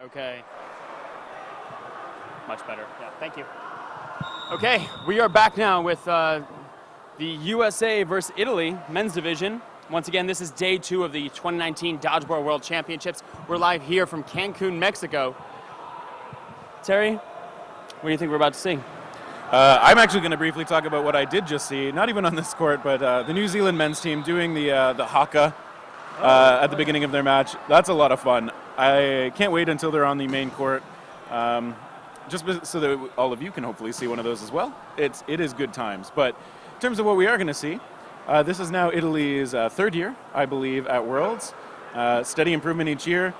Okay. Much better. Yeah, thank you. Okay, we are back now with the USA versus Italy men's division. Once again, this is day 2 of the 2019 Dodgeball World Championships. We're live here from Cancun, Mexico. Terry, what do you think we're about to see? I'm actually going to briefly talk about what I did just see, not even on this court, but the New Zealand men's team doing the haka at the beginning of their match. That's a lot of fun. I can't wait until they're on the main court, just so that all of you can hopefully see one of those as well. It is good times. But in terms of what we are going to see, this is now Italy's third year, I believe, at Worlds. Steady improvement each year.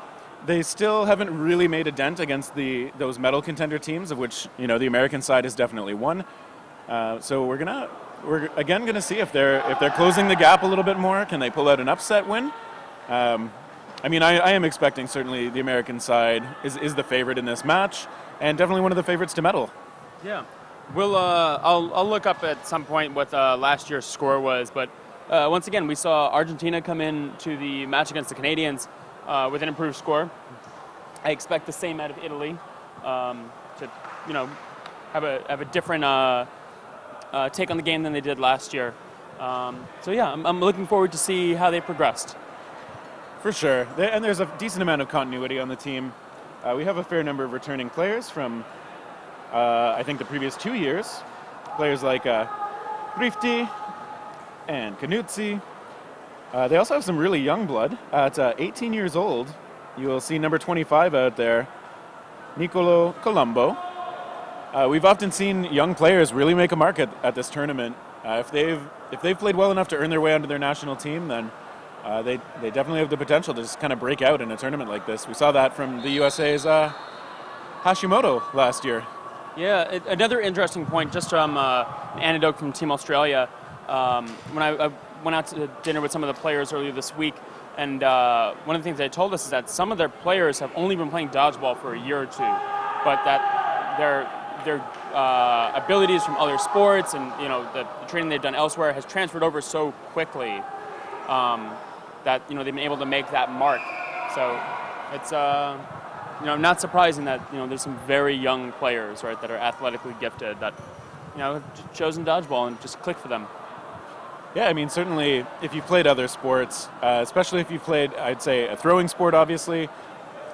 They still haven't really made a dent against those medal contender teams, of which the American side is definitely one. So we're again gonna see if they're closing the gap a little bit more. Can they pull out an upset win? I am expecting certainly the American side is the favorite in this match, and definitely one of the favorites to medal. Yeah, I'll look up at some point what last year's score was, but once again we saw Argentina come in to the match against the Canadians with an improved score. I expect the same out of Italy to have a different take on the game than they did last year. So yeah, I'm looking forward to see how they progressed. For sure, and there's a decent amount of continuity on the team. We have a fair number of returning players from I think the previous 2 years. Players like Rifty and Canuzzi. They also have some really young blood. At 18 years old, you will see number 25 out there, Nicolo Colombo. We've often seen young players really make a mark at this tournament. If they've played well enough to earn their way onto their national team, then they definitely have the potential to just kind of break out in a tournament like this. We saw that from the USA's Hashimoto last year. Yeah, another interesting point, just from an anecdote from Team Australia. When I went out to dinner with some of the players earlier this week, and one of the things they told us is that some of their players have only been playing dodgeball for a year or two, but that their abilities from other sports and the training they've done elsewhere has transferred over so quickly that they've been able to make that mark. So it's not surprising that there's some very young players, right, that are athletically gifted that have chosen dodgeball and just click for them. Yeah, I mean, certainly if you've played other sports, especially if you've played, I'd say, a throwing sport, obviously.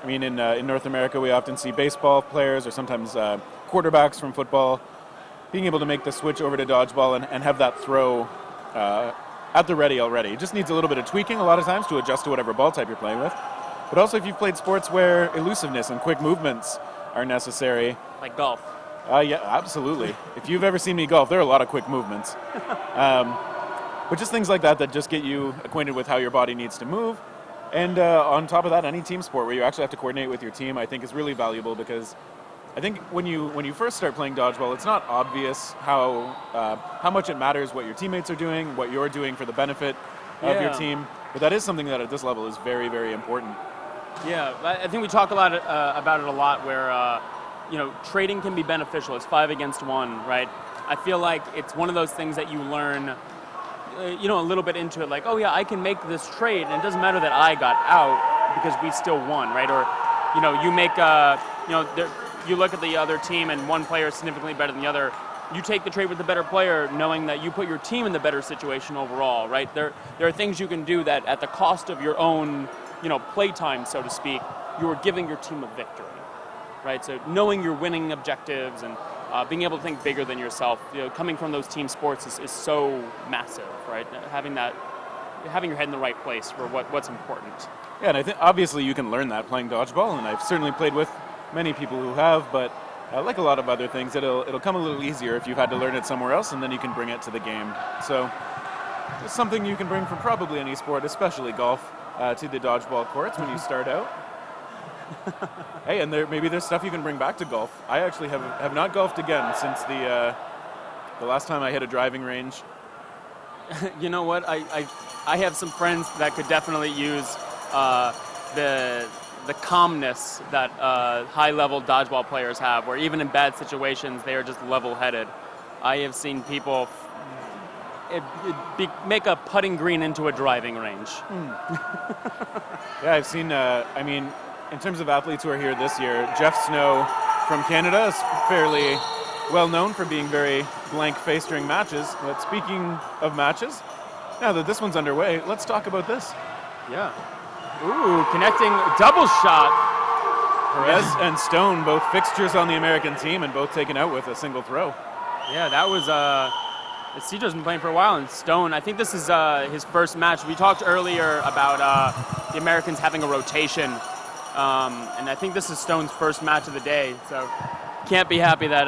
I mean, in North America, we often see baseball players or sometimes quarterbacks from football being able to make the switch over to dodgeball and have that throw at the ready already. It just needs a little bit of tweaking a lot of times to adjust to whatever ball type you're playing with. But also if you've played sports where elusiveness and quick movements are necessary. Like golf. Yeah, absolutely. If you've ever seen me golf, there are a lot of quick movements. But just things like that just get you acquainted with how your body needs to move. And on top of that, any team sport where you actually have to coordinate with your team, I think is really valuable, because I think when you first start playing dodgeball, it's not obvious how much it matters what your teammates are doing, what you're doing for the benefit of your team. But that is something that at this level is very, very important. Yeah, I think we talk a lot about it a lot, where trading can be beneficial. It's 5 against 1, right? I feel like it's one of those things that you learn a little bit into it, like, oh yeah, I can make this trade, and it doesn't matter that I got out because we still won, right? Or, you make, you look at the other team and one player is significantly better than the other. You take the trade with the better player, knowing that you put your team in the better situation overall, right? There are things you can do that at the cost of your own, play time, so to speak, you are giving your team a victory, right? So knowing your winning objectives and being able to think bigger than yourself, coming from those team sports is so massive, right? Having your head in the right place for what's important. Yeah, and I think obviously you can learn that playing dodgeball, and I've certainly played with many people who have, but like a lot of other things, it'll come a little easier if you've had to learn it somewhere else, and then you can bring it to the game. So it's something you can bring from probably any sport, especially golf, to the dodgeball courts when you start out. Hey, and maybe there's stuff you can bring back to golf. I actually have not golfed again since the last time I hit a driving range. You know what? I have some friends that could definitely use the calmness that high-level dodgeball players have, where even in bad situations, they are just level-headed. I have seen people make a putting green into a driving range. Yeah, I've seen, in terms of athletes who are here this year, Jeff Snow from Canada is fairly well known for being very blank-faced during matches. But speaking of matches, now that this one's underway, let's talk about this. Yeah. Ooh, connecting double shot. Perez and Stone, both fixtures on the American team and both taken out with a single throw. Yeah, that was, Cedro's been playing for a while, and Stone, I think this is his first match. We talked earlier about the Americans having a rotation, and I think this is Stone's first match of the day, so can't be happy that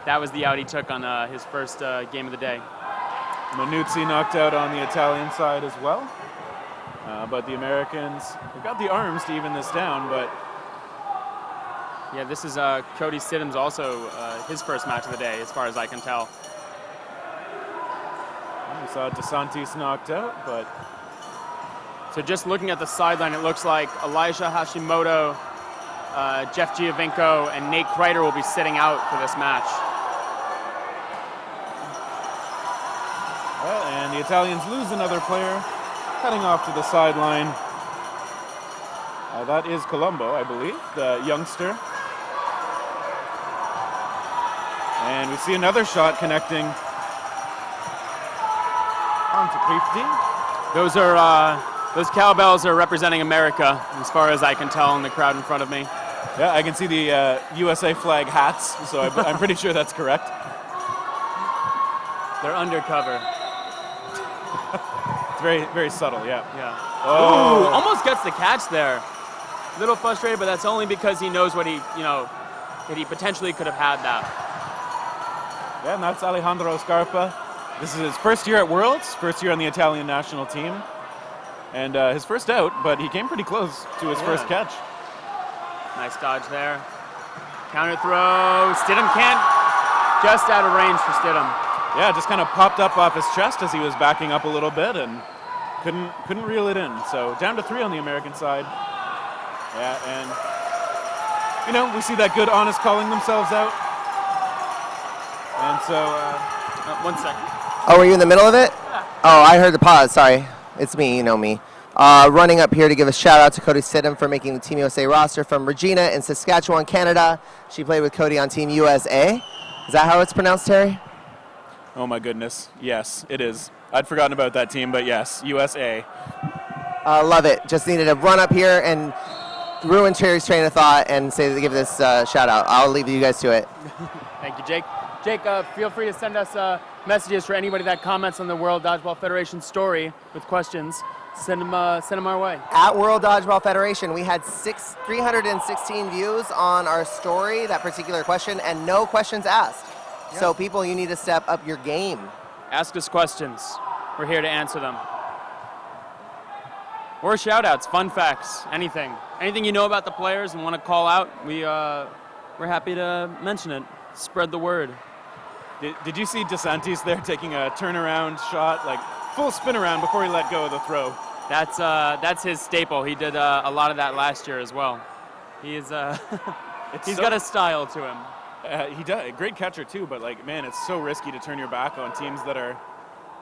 that was the out he took on his first game of the day. Manuzzi knocked out on the Italian side as well, but the Americans have got the arms to even this down, but yeah, this is Cody Stidham's also his first match of the day, as far as I can tell. We saw DeSantis knocked out, but... So just looking at the sideline, it looks like Elijah Hashimoto, Jeff Giovinco, and Nate Kreider will be sitting out for this match. Well, and the Italians lose another player, heading off to the sideline. That is Colombo, I believe, the youngster. And we see another shot connecting onto Prifty. Those cowbells are representing America, as far as I can tell in the crowd in front of me. Yeah, I can see the USA flag hats, so I'm pretty sure that's correct. They're undercover. It's very, very subtle, yeah. Yeah. Oh, Ooh, almost gets the catch there. A little frustrated, but that's only because he knows what that he potentially could have had that. Yeah, and that's Alejandro Scarpa. This is his first year at Worlds, first year on the Italian national team. And his first out, but he came pretty close to his first catch. Nice dodge there. Counter throw. Stidham can't. Just out of range for Stidham. Yeah, just kind of popped up off his chest as he was backing up a little bit and couldn't reel it in. So down to 3 on the American side. Yeah, and we see that good, honest calling themselves out. And so, 1 second. Oh, were you in the middle of it? Yeah. Oh, I heard the pause. Sorry. It's me. You know me. Running up here to give a shout out to Cody Stidham for making the Team USA roster from Regina in Saskatchewan, Canada. She played with Cody on Team USA. Is that how it's pronounced, Terry? oh my goodness, yes, it is. I'd forgotten about that team, but yes, USA. Love it. Just needed to run up here and ruin Terry's train of thought and give this shout out. I'll leave you guys to it. Thank you, Jake. Jake, feel free to send us messages for anybody that comments on the World Dodgeball Federation story with questions. Send them our way. At World Dodgeball Federation, we had 316 views on our story, that particular question, and no questions asked. Yeah. So people, you need to step up your game. Ask us questions. We're here to answer them. Or shout outs, fun facts, anything. Anything you know about the players and want to call out, we're happy to mention it. Spread the word. Did you see DeSantis there taking a turnaround shot, like full spin around before he let go of the throw? That's his staple. He did a lot of that last year as well. He's got a style to him. He does. Great catcher too, but like, man, it's so risky to turn your back on teams that are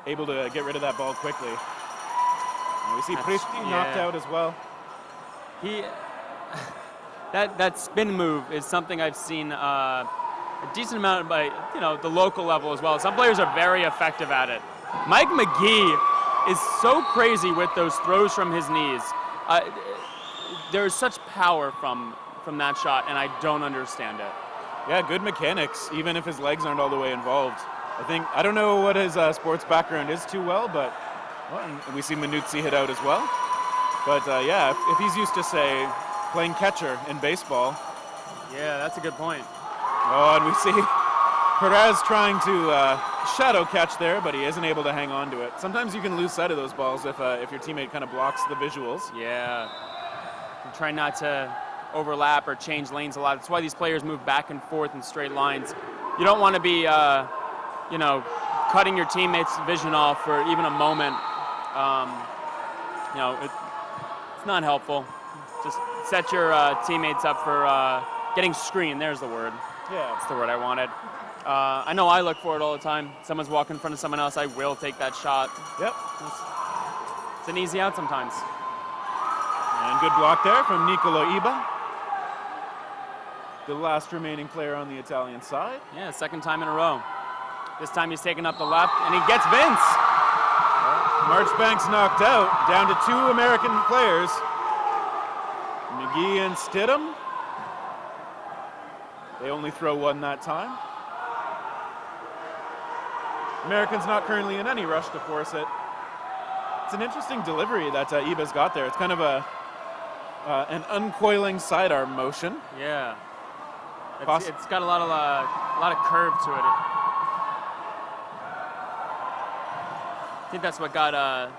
able to get rid of that ball quickly. And we see Prifty knocked out as well. That spin move is something I've seen a decent amount by the local level as well. Some players are very effective at it. Mike McGee is so crazy with those throws from his knees. There's such power from that shot, and I don't understand it. Yeah, good mechanics, even if his legs aren't all the way involved. I don't know what his sports background is too well, but and we see Manuzzi hit out as well. But yeah, if he's used to, say, playing catcher in baseball. Yeah, that's a good point. Oh, and we see Perez trying to shadow catch there, but he isn't able to hang on to it. Sometimes you can lose sight of those balls if your teammate kind of blocks the visuals. Yeah. And try not to overlap or change lanes a lot. That's why these players move back and forth in straight lines. You don't want to be, cutting your teammates' vision off for even a moment. It's not helpful. Just set your teammates up for getting screened. There's the word. Yeah. That's the word I wanted. I know I look for it all the time. Someone's walking in front of someone else, I will take that shot. Yep. It's an easy out sometimes. And good block there from Nicolo Iba, the last remaining player on the Italian side. Yeah, second time in a row. This time he's taking up the left, and he gets Vince. Marchbank's knocked out, down to 2 American players. McGee and Stidham. They only throw 1 that time. Americans not currently in any rush to force it. It's an interesting delivery that Iba's got there. It's kind of an uncoiling sidearm motion. Yeah, it's got a lot of curve to it. I think that's what got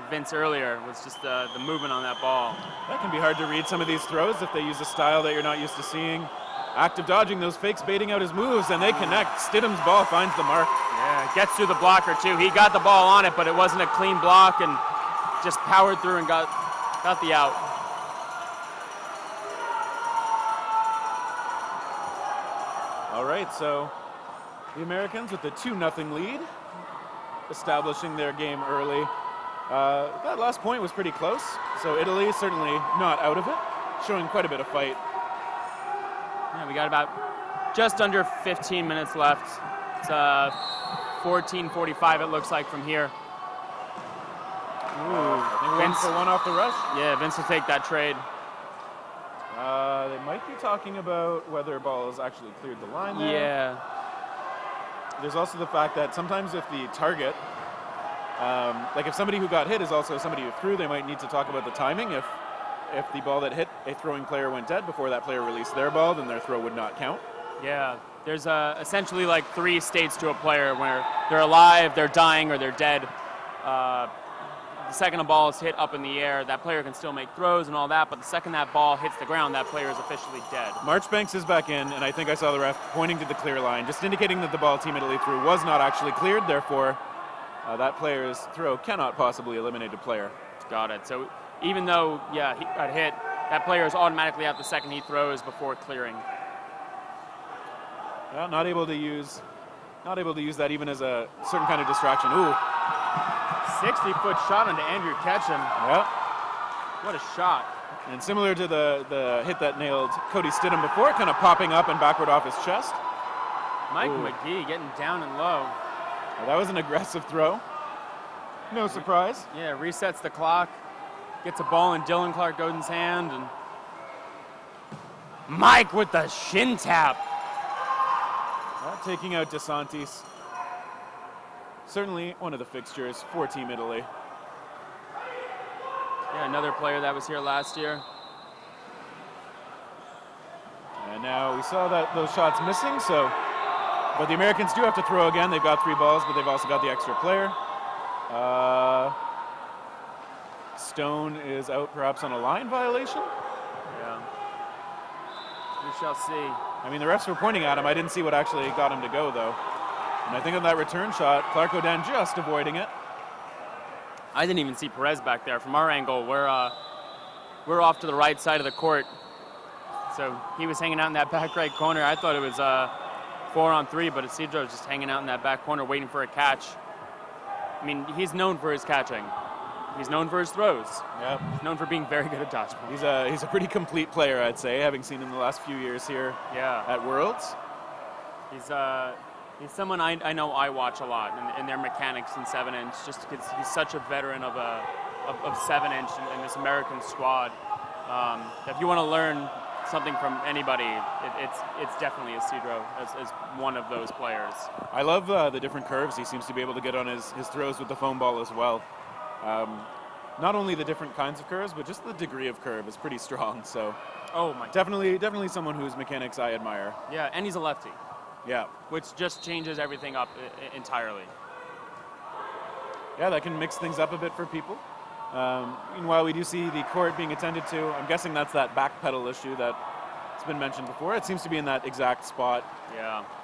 Vince earlier, was just the movement on that ball. That can be hard to read some of these throws if they use a style that you're not used to seeing. Active dodging those fakes, baiting out his moves, and they connect. Stidham's ball finds the mark. Yeah, gets through the blocker too. He got the ball on it, but it wasn't a clean block, and just powered through and got the out. All right, so the Americans with the 2-0 lead, establishing their game early. That last point was pretty close, so Italy certainly not out of it, showing quite a bit of fight. Yeah, we got about just under 15 minutes left. It's 14:45 it looks like from here. I think Vince for 1 off the rush. Yeah, Vince will take that trade. They might be talking about whether ball has actually cleared the line there. Yeah. There's also the fact that sometimes if the target, like if somebody who got hit is also somebody who threw, they might need to talk about the timing. If the ball that hit a throwing player went dead before that player released their ball, then their throw would not count. Yeah, there's essentially like 3 states to a player where they're alive, they're dying, or they're dead. The second a ball is hit up in the air, that player can still make throws and all that, but the second that ball hits the ground, that player is officially dead. Marchbanks is back in, and I think I saw the ref pointing to the clear line, just indicating that the ball Team Italy threw was not actually cleared, therefore that player's throw cannot possibly eliminate a player. Got it. So even though, yeah, he got hit, that player is automatically out the second he throws before clearing. Well, not able to use that even as a certain kind of distraction. Ooh. 60-foot shot onto Andrew Ketchum. Yeah. What a shot. And similar to the hit that nailed Cody Stidham before, kind of popping up and backward off his chest. Mike McGee getting down and low. Well, that was an aggressive throw. No surprise. Yeah, resets the clock. Gets a ball in Dylan Clark-Godin's hand, and Mike with the shin tap. Taking out DeSantis. Certainly one of the fixtures for Team Italy. Yeah, another player that was here last year. And now we saw that those shots missing, so, but the Americans do have to throw again. They've got 3 balls, but they've also got the extra player. Stone is out perhaps on a line violation. Yeah. We shall see. I mean, the refs were pointing at him. I didn't see what actually got him to go, though. And I think on that return shot, Clark-Godin just avoiding it. I didn't even see Perez back there. From our angle, we're off to the right side of the court. So he was hanging out in that back right corner. I thought it was 4-on-3, but Isidro was just hanging out in that back corner waiting for a catch. I mean, he's known for his catching. He's known for his throws. Yep. He's known for being very good at dodgeball. He's a pretty complete player, I'd say, having seen him the last few years here at Worlds. He's someone I know I watch a lot in their mechanics in 7-inch, just because he's such a veteran of 7-inch in this American squad. If you want to learn something from anybody, it's definitely Isidro as one of those players. I love the different curves he seems to be able to get on his throws with the foam ball as well. Not only the different kinds of curves, but just the degree of curve is pretty strong. So, definitely someone whose mechanics I admire. Yeah, and he's a lefty. Yeah, which just changes everything up entirely. Yeah, that can mix things up a bit for people. Meanwhile, we do see the court being attended to. I'm guessing that's that back pedal issue that's been mentioned before. It seems to be in that exact spot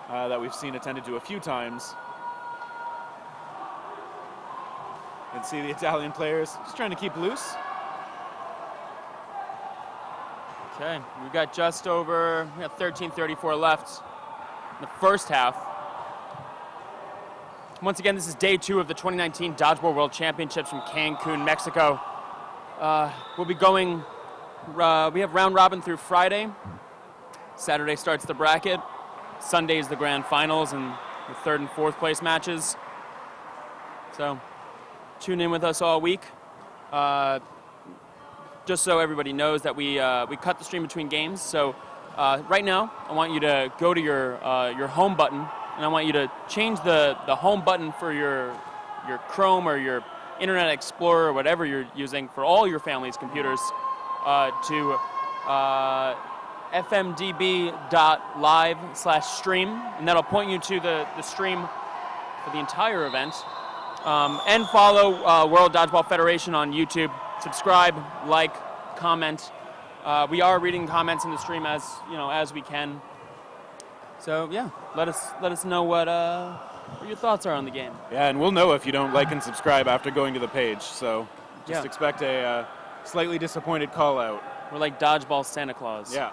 that we've seen attended to a few times. You can see the Italian players just trying to keep loose. Okay, we've got just over 13:34 left in the first half. Once again, this is day 2 of the 2019 Dodgeball World Championships from Cancun, Mexico. we'll be going. We have round robin through Friday. Saturday starts the bracket. Sunday is the grand finals and the 3rd and 4th place matches. So tune in with us all week. Just so everybody knows that we cut the stream between games. So right now, I want you to go to your home button, and I want you to change the home button for your Chrome or your Internet Explorer or whatever you're using for all your family's computers to fmdb.live/stream, and that'll point you to the stream for the entire event. And follow World Dodgeball Federation on YouTube. Subscribe, like, comment. We are reading comments in the stream as we can. So yeah, let us know what your thoughts are on the game. Yeah, and we'll know if you don't like and subscribe after going to the page. So just expect a slightly disappointed call out. We're like Dodgeball Santa Claus. Yeah.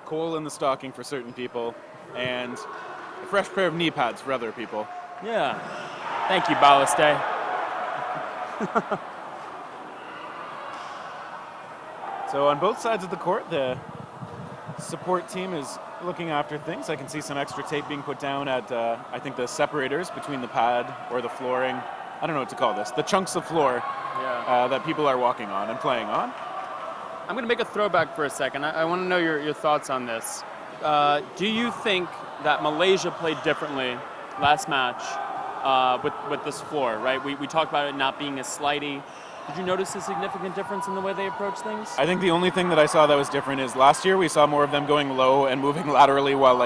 Coal in the stocking for certain people, and a fresh pair of knee pads for other people. Yeah. Thank you, Baliste. So on both sides of the court, the support team is looking after things. I can see some extra tape being put down at, I think, the separators between the pad or the flooring. I don't know what to call this. The chunks of floor that people are walking on and playing on. I'm going to make a throwback for a second. I want to know your thoughts on this. Do you think that Malaysia played differently last match with this floor, right? We talked about it not being as slidey. Did you notice a significant difference in the way they approach things? I think the only thing that I saw that was different is last year we saw more of them going low and moving laterally while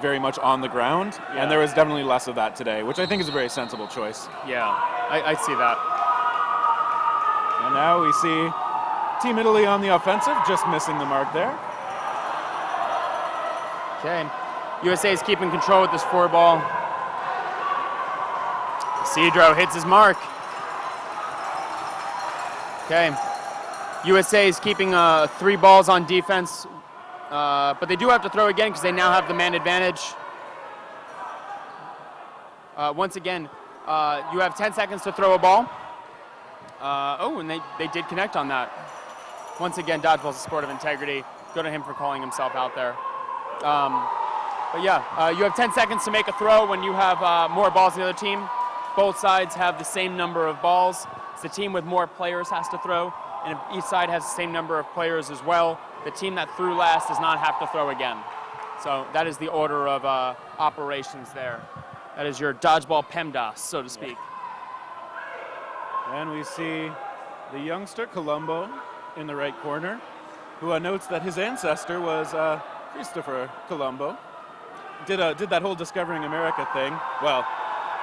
very much on the ground, and there was definitely less of that today, which I think is a very sensible choice. Yeah, I see that. And now we see Team Italy on the offensive, just missing the mark there. Okay, USA is keeping control with this 4-ball. Cedro hits his mark. Okay, USA is keeping 3 balls on defense, but they do have to throw again because they now have the man advantage. Once again, you have 10 seconds to throw a ball. And they did connect on that. Once again, Dodgeball's a sport of integrity. Go to him for calling himself out there. But yeah, you have 10 seconds to make a throw when you have more balls than the other team. Both sides have the same number of balls. So the team with more players has to throw, and if each side has the same number of players as well, the team that threw last does not have to throw again. So that is the order of operations there. That is your dodgeball PEMDAS, so to speak. And we see the youngster, Colombo, in the right corner, who notes that his ancestor was Christopher Colombo. Did that whole Discovering America thing. Well,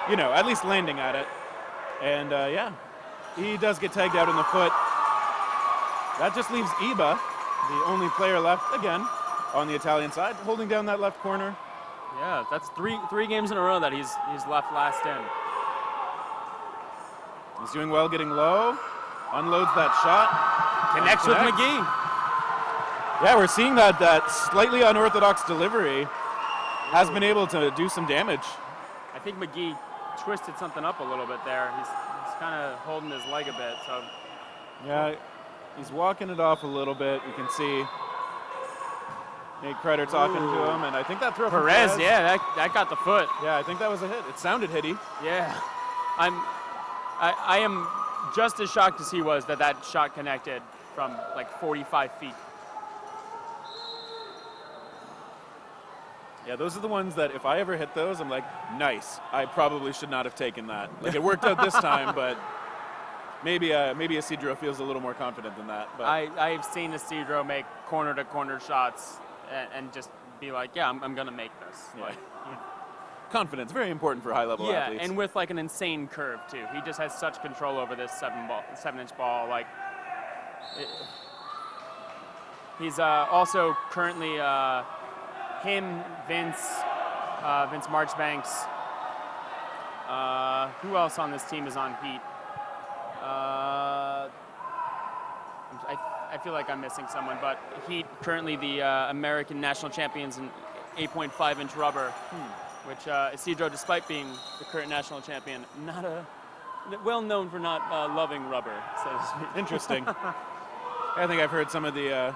at least landing at it. And he does get tagged out in the foot. That just leaves Iba, the only player left, again, on the Italian side, holding down that left corner. Yeah, that's three games in a row that he's left last in. He's doing well getting low, unloads that shot. Connects with McGee. Yeah, we're seeing that slightly unorthodox delivery has been able to do some damage. I think McGee twisted something up a little bit there. He's kind of holding his leg a bit. So yeah, he's walking it off a little bit. You can see Nate Kreider talking to him, and I think that throw from Perez, yeah, that got the foot. Yeah, I think that was a hit. It sounded hitty. Yeah, I am just as shocked as he was that shot connected from like 45 feet. Yeah, those are the ones that if I ever hit those, I'm like, nice. I probably should not have taken that. Like, it worked out this time, but maybe Isidro feels a little more confident than that. But I've seen Isidro make corner-to-corner shots and just be like, yeah, I'm going to make this. Yeah. Confidence, very important for high-level athletes. Yeah, and with like an insane curve, too. He just has such control over this 7-inch ball. Like, he's also currently... him, Vince Marchbanks. Who else on this team is on Heat? I feel like I'm missing someone, but Heat currently the American national champions in 8.5-inch rubber, which Isidro, despite being the current national champion, not well known for not loving rubber, so to speak. Interesting. I think I've heard some of the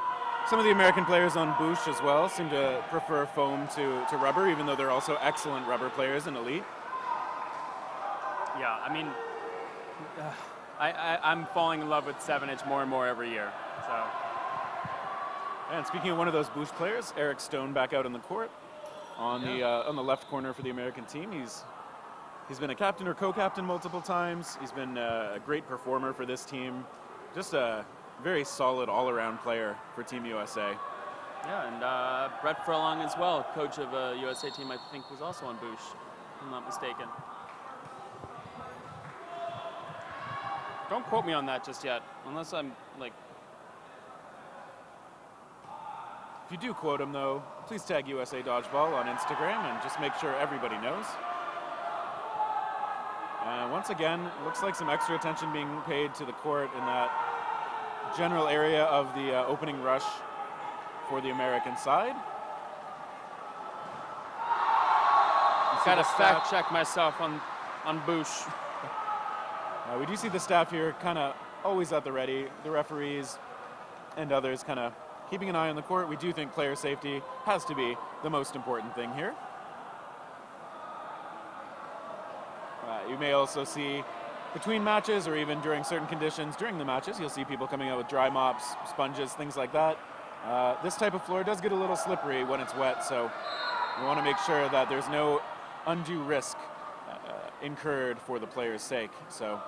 American players on Bush as well seem to prefer foam to rubber, even though they're also excellent rubber players in Elite. Yeah, I mean, I'm falling in love with 7-inch more and more every year. So. And speaking of one of those Bush players, Eric Stone back out on the court on the left corner for the American team. He's been a captain or co-captain multiple times. He's been a great performer for this team. Just a very solid all-around player for Team USA. Yeah, and Brett Furlong as well, coach of a USA team, I think was also on Bush, if I'm not mistaken. Don't quote me on that just yet, unless I'm like... If you do quote him, though, please tag USA Dodgeball on Instagram and just make sure everybody knows. Once again, looks like some extra attention being paid to the court in that general area of the opening rush for the American side. Got to fact check myself on Bush. We do see the staff here kind of always at the ready, the referees and others kind of keeping an eye on the court. We do think player safety has to be the most important thing here. You may also see between matches or even during certain conditions during the matches, you'll see people coming out with dry mops, sponges, things like that. This type of floor does get a little slippery when it's wet, so we want to make sure that there's no undue risk incurred for the player's sake. So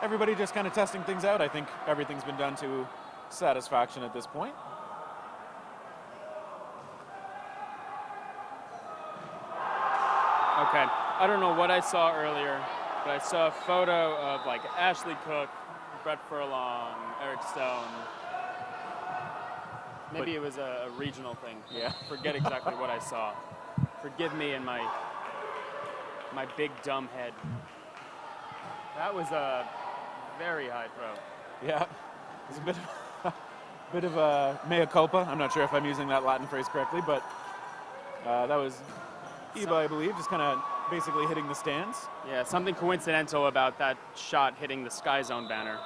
everybody just kind of testing things out. I think everything's been done to satisfaction at this point. Okay, I don't know what I saw earlier, but I saw a photo of like Ashley Cook, Brett Furlong, Eric Stone. Maybe it was a regional thing. Yeah. Forget exactly what I saw. Forgive me and my big dumb head. That was a very high throw. Yeah, it's a bit of a mea culpa. I'm not sure if I'm using that Latin phrase correctly, but that was Eva, I believe, just kind of basically hitting the stands. Yeah, something coincidental about that shot hitting the Sky Zone banner.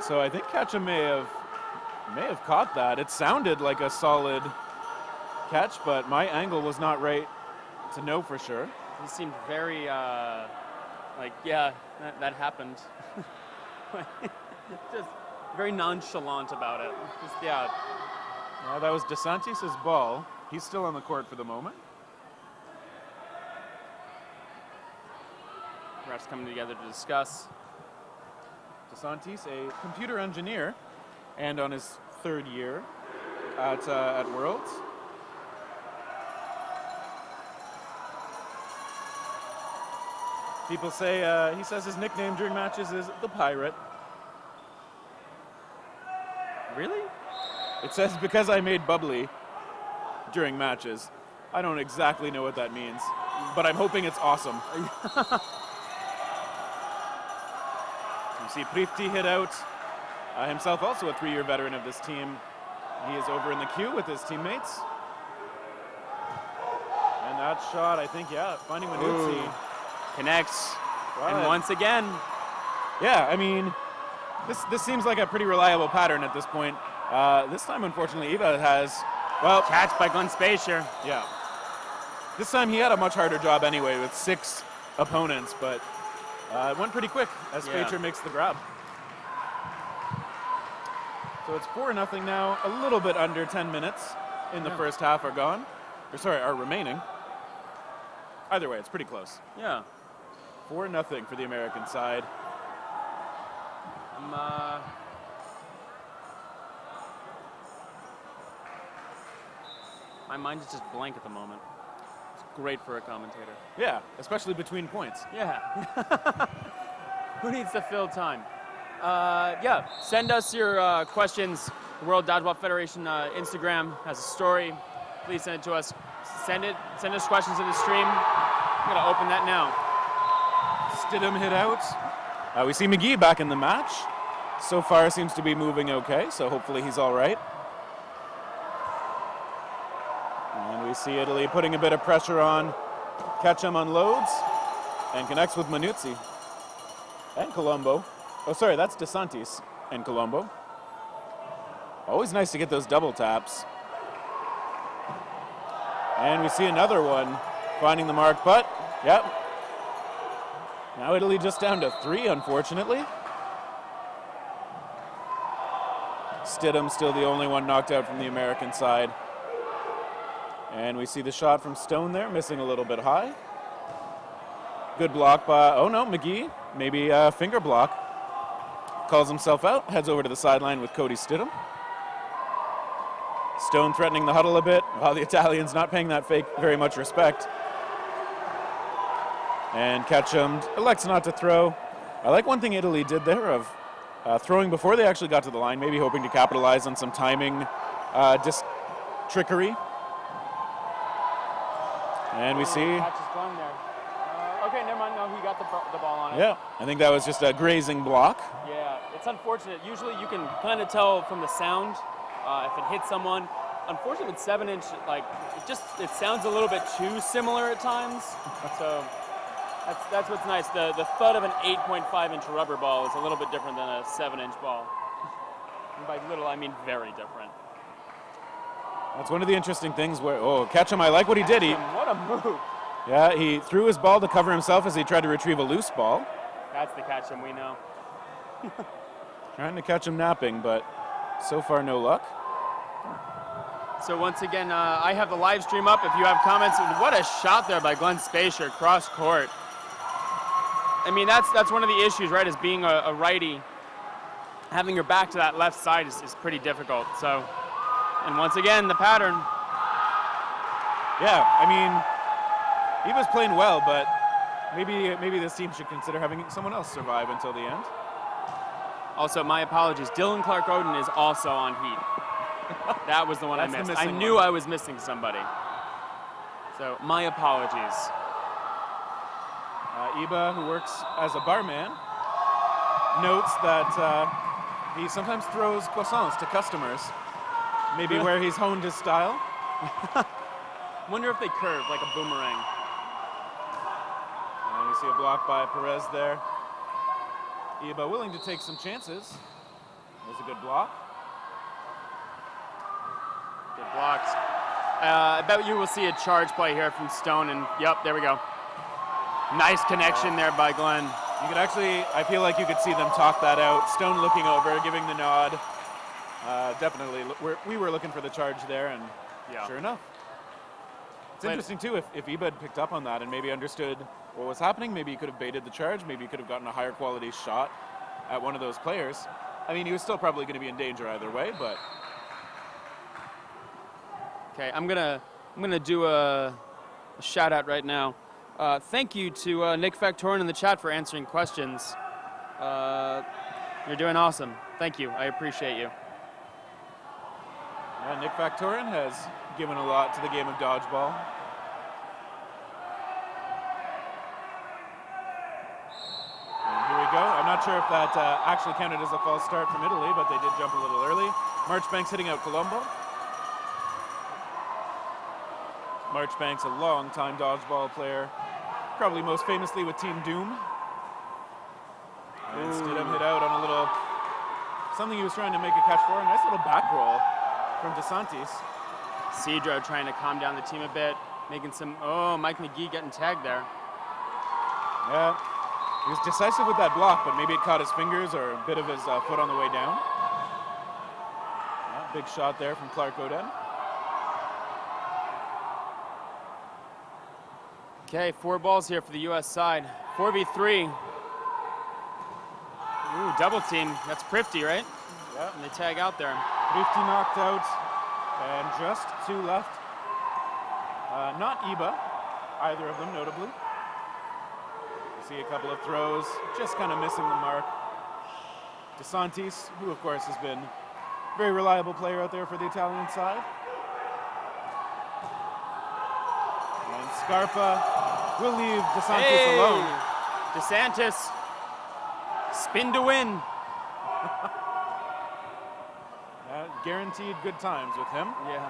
So I think Ketchum may have caught that. It sounded like a solid catch, but my angle was not right to know for sure. He seemed very like, yeah, that happened. Just very nonchalant about it. Just, yeah. Yeah, that was DeSantis' ball. He's still on the court for the moment. Refs coming together to discuss. DeSantis, a computer engineer, and on his third year at Worlds. People say, he says his nickname during matches is the Pirate. Really? It says because I made bubbly during matches. I don't exactly know what that means, but I'm hoping it's awesome. You see Prifty hit out, himself also a 3-year veteran of this team. He is over in the queue with his teammates. And that shot, I think, yeah, finding Manuzzi. Connects. And once again. Yeah, I mean, this seems like a pretty reliable pattern at this point. This time, unfortunately, Eva has, well... Catch by Glenn Spacier. Yeah. This time he had a much harder job anyway with 6 opponents, but it went pretty quick as Spacier makes the grab. So it's 4-0 now. A little bit under 10 minutes in the first half are gone. Or sorry, are remaining. Either way, it's pretty close. Yeah. 4-0 for the American side. My mind is just blank at the moment. It's great for a commentator. Yeah, especially between points. Yeah. Who needs to fill time? Yeah, send us your questions. The World Dodgeball Federation Instagram has a story. Please send it to us. Send us questions in the stream. I'm gonna open that now. Stidham hit out. We see McGee back in the match. So far seems to be moving okay, so hopefully he's all right. And we see Italy putting a bit of pressure on. Ketchum unloads and connects with Manuzzi. And Colombo. Oh, sorry, that's DeSantis and Colombo. Always nice to get those double taps. And we see another one finding the mark, but, yep. Now Italy just down to 3, unfortunately. Stidham still the only one knocked out from the American side. And we see the shot from Stone there, missing a little bit high. Good block by, oh no, McGee, maybe a finger block. Calls himself out, heads over to the sideline with Cody Stidham. Stone threatening the huddle a bit, while the Italians not paying that fake very much respect. And Ketchum elects not to throw. I like one thing Italy did there of throwing before they actually got to the line, maybe hoping to capitalize on some timing trickery. And we see... Okay, never mind. No, he got the ball on it. Yeah, I think that was just a grazing block. Yeah, it's unfortunate. Usually you can kind of tell from the sound if it hits someone. Unfortunately, with 7-inch, like it sounds a little bit too similar at times. So that's what's nice. The thud of an 8.5-inch rubber ball is a little bit different than a 7-inch ball. And by little, I mean very different. That's one of the interesting things where, oh, Ketchum, I like what he did. What a move. Yeah, he threw his ball to cover himself as he tried to retrieve a loose ball. That's the Ketchum we know. Trying to catch him napping, but so far no luck. So once again, I have the live stream up. If you have comments, what a shot there by Glenn Spacer, cross court. I mean, that's one of the issues, right, is being a righty. Having your back to that left side is pretty difficult. So, and once again, the pattern. Yeah, I mean, he was playing well, but maybe this team should consider having someone else survive until the end. Also, my apologies. Dylan Clark-Oden is also on Heat. That was the one I missed. I knew I was missing somebody. So, my apologies. Iba, who works as a barman, notes that he sometimes throws croissants to customers. Maybe where he's honed his style. Wonder if they curve like a boomerang. And we see a block by Perez there. Iba willing to take some chances. There's a good block. Good blocks. I bet you will see a charge play here from Stone, and yep, there we go. Nice connection there by Glenn. You could actually, I feel like you could see them talk that out. Stone looking over, giving the nod. Definitely, we were looking for the charge there, and sure enough. It's interesting, too, if Iba had picked up on that and maybe understood what was happening, maybe he could have baited the charge, maybe he could have gotten a higher quality shot at one of those players. I mean, he was still probably going to be in danger either way, but... Okay, I'm gonna do a shout out right now. Thank you to Nick Factorin in the chat for answering questions. You're doing awesome. Thank you. I appreciate you. Yeah, Nick Factorin has given a lot to the game of dodgeball. And here we go. I'm not sure if that actually counted as a false start from Italy, but they did jump a little early. Marchbanks hitting out Colombo. Marchbanks, a long-time dodgeball player, probably most famously with Team Doom. And Stidham hit out on a little, something he was trying to make a catch for. A nice little back roll from DeSantis. Cedro trying to calm down the team a bit, making some, Mike McGee getting tagged there. Yeah, he was decisive with that block, but maybe it caught his fingers or a bit of his foot on the way down. Yeah, big shot there from Clark-Oden. Okay, 4 balls here for the U.S. side. 4v3. Ooh, double team. That's Prifty, right? Yeah. And they tag out there. Prifty knocked out, and just 2 left. Not Iba, either of them notably. You see a couple of throws, just kind of missing the mark. DeSantis, who of course has been a very reliable player out there for the Italian side. And Scarpa will leave DeSantis alone. DeSantis, spin to win. Guaranteed good times with him. Yeah.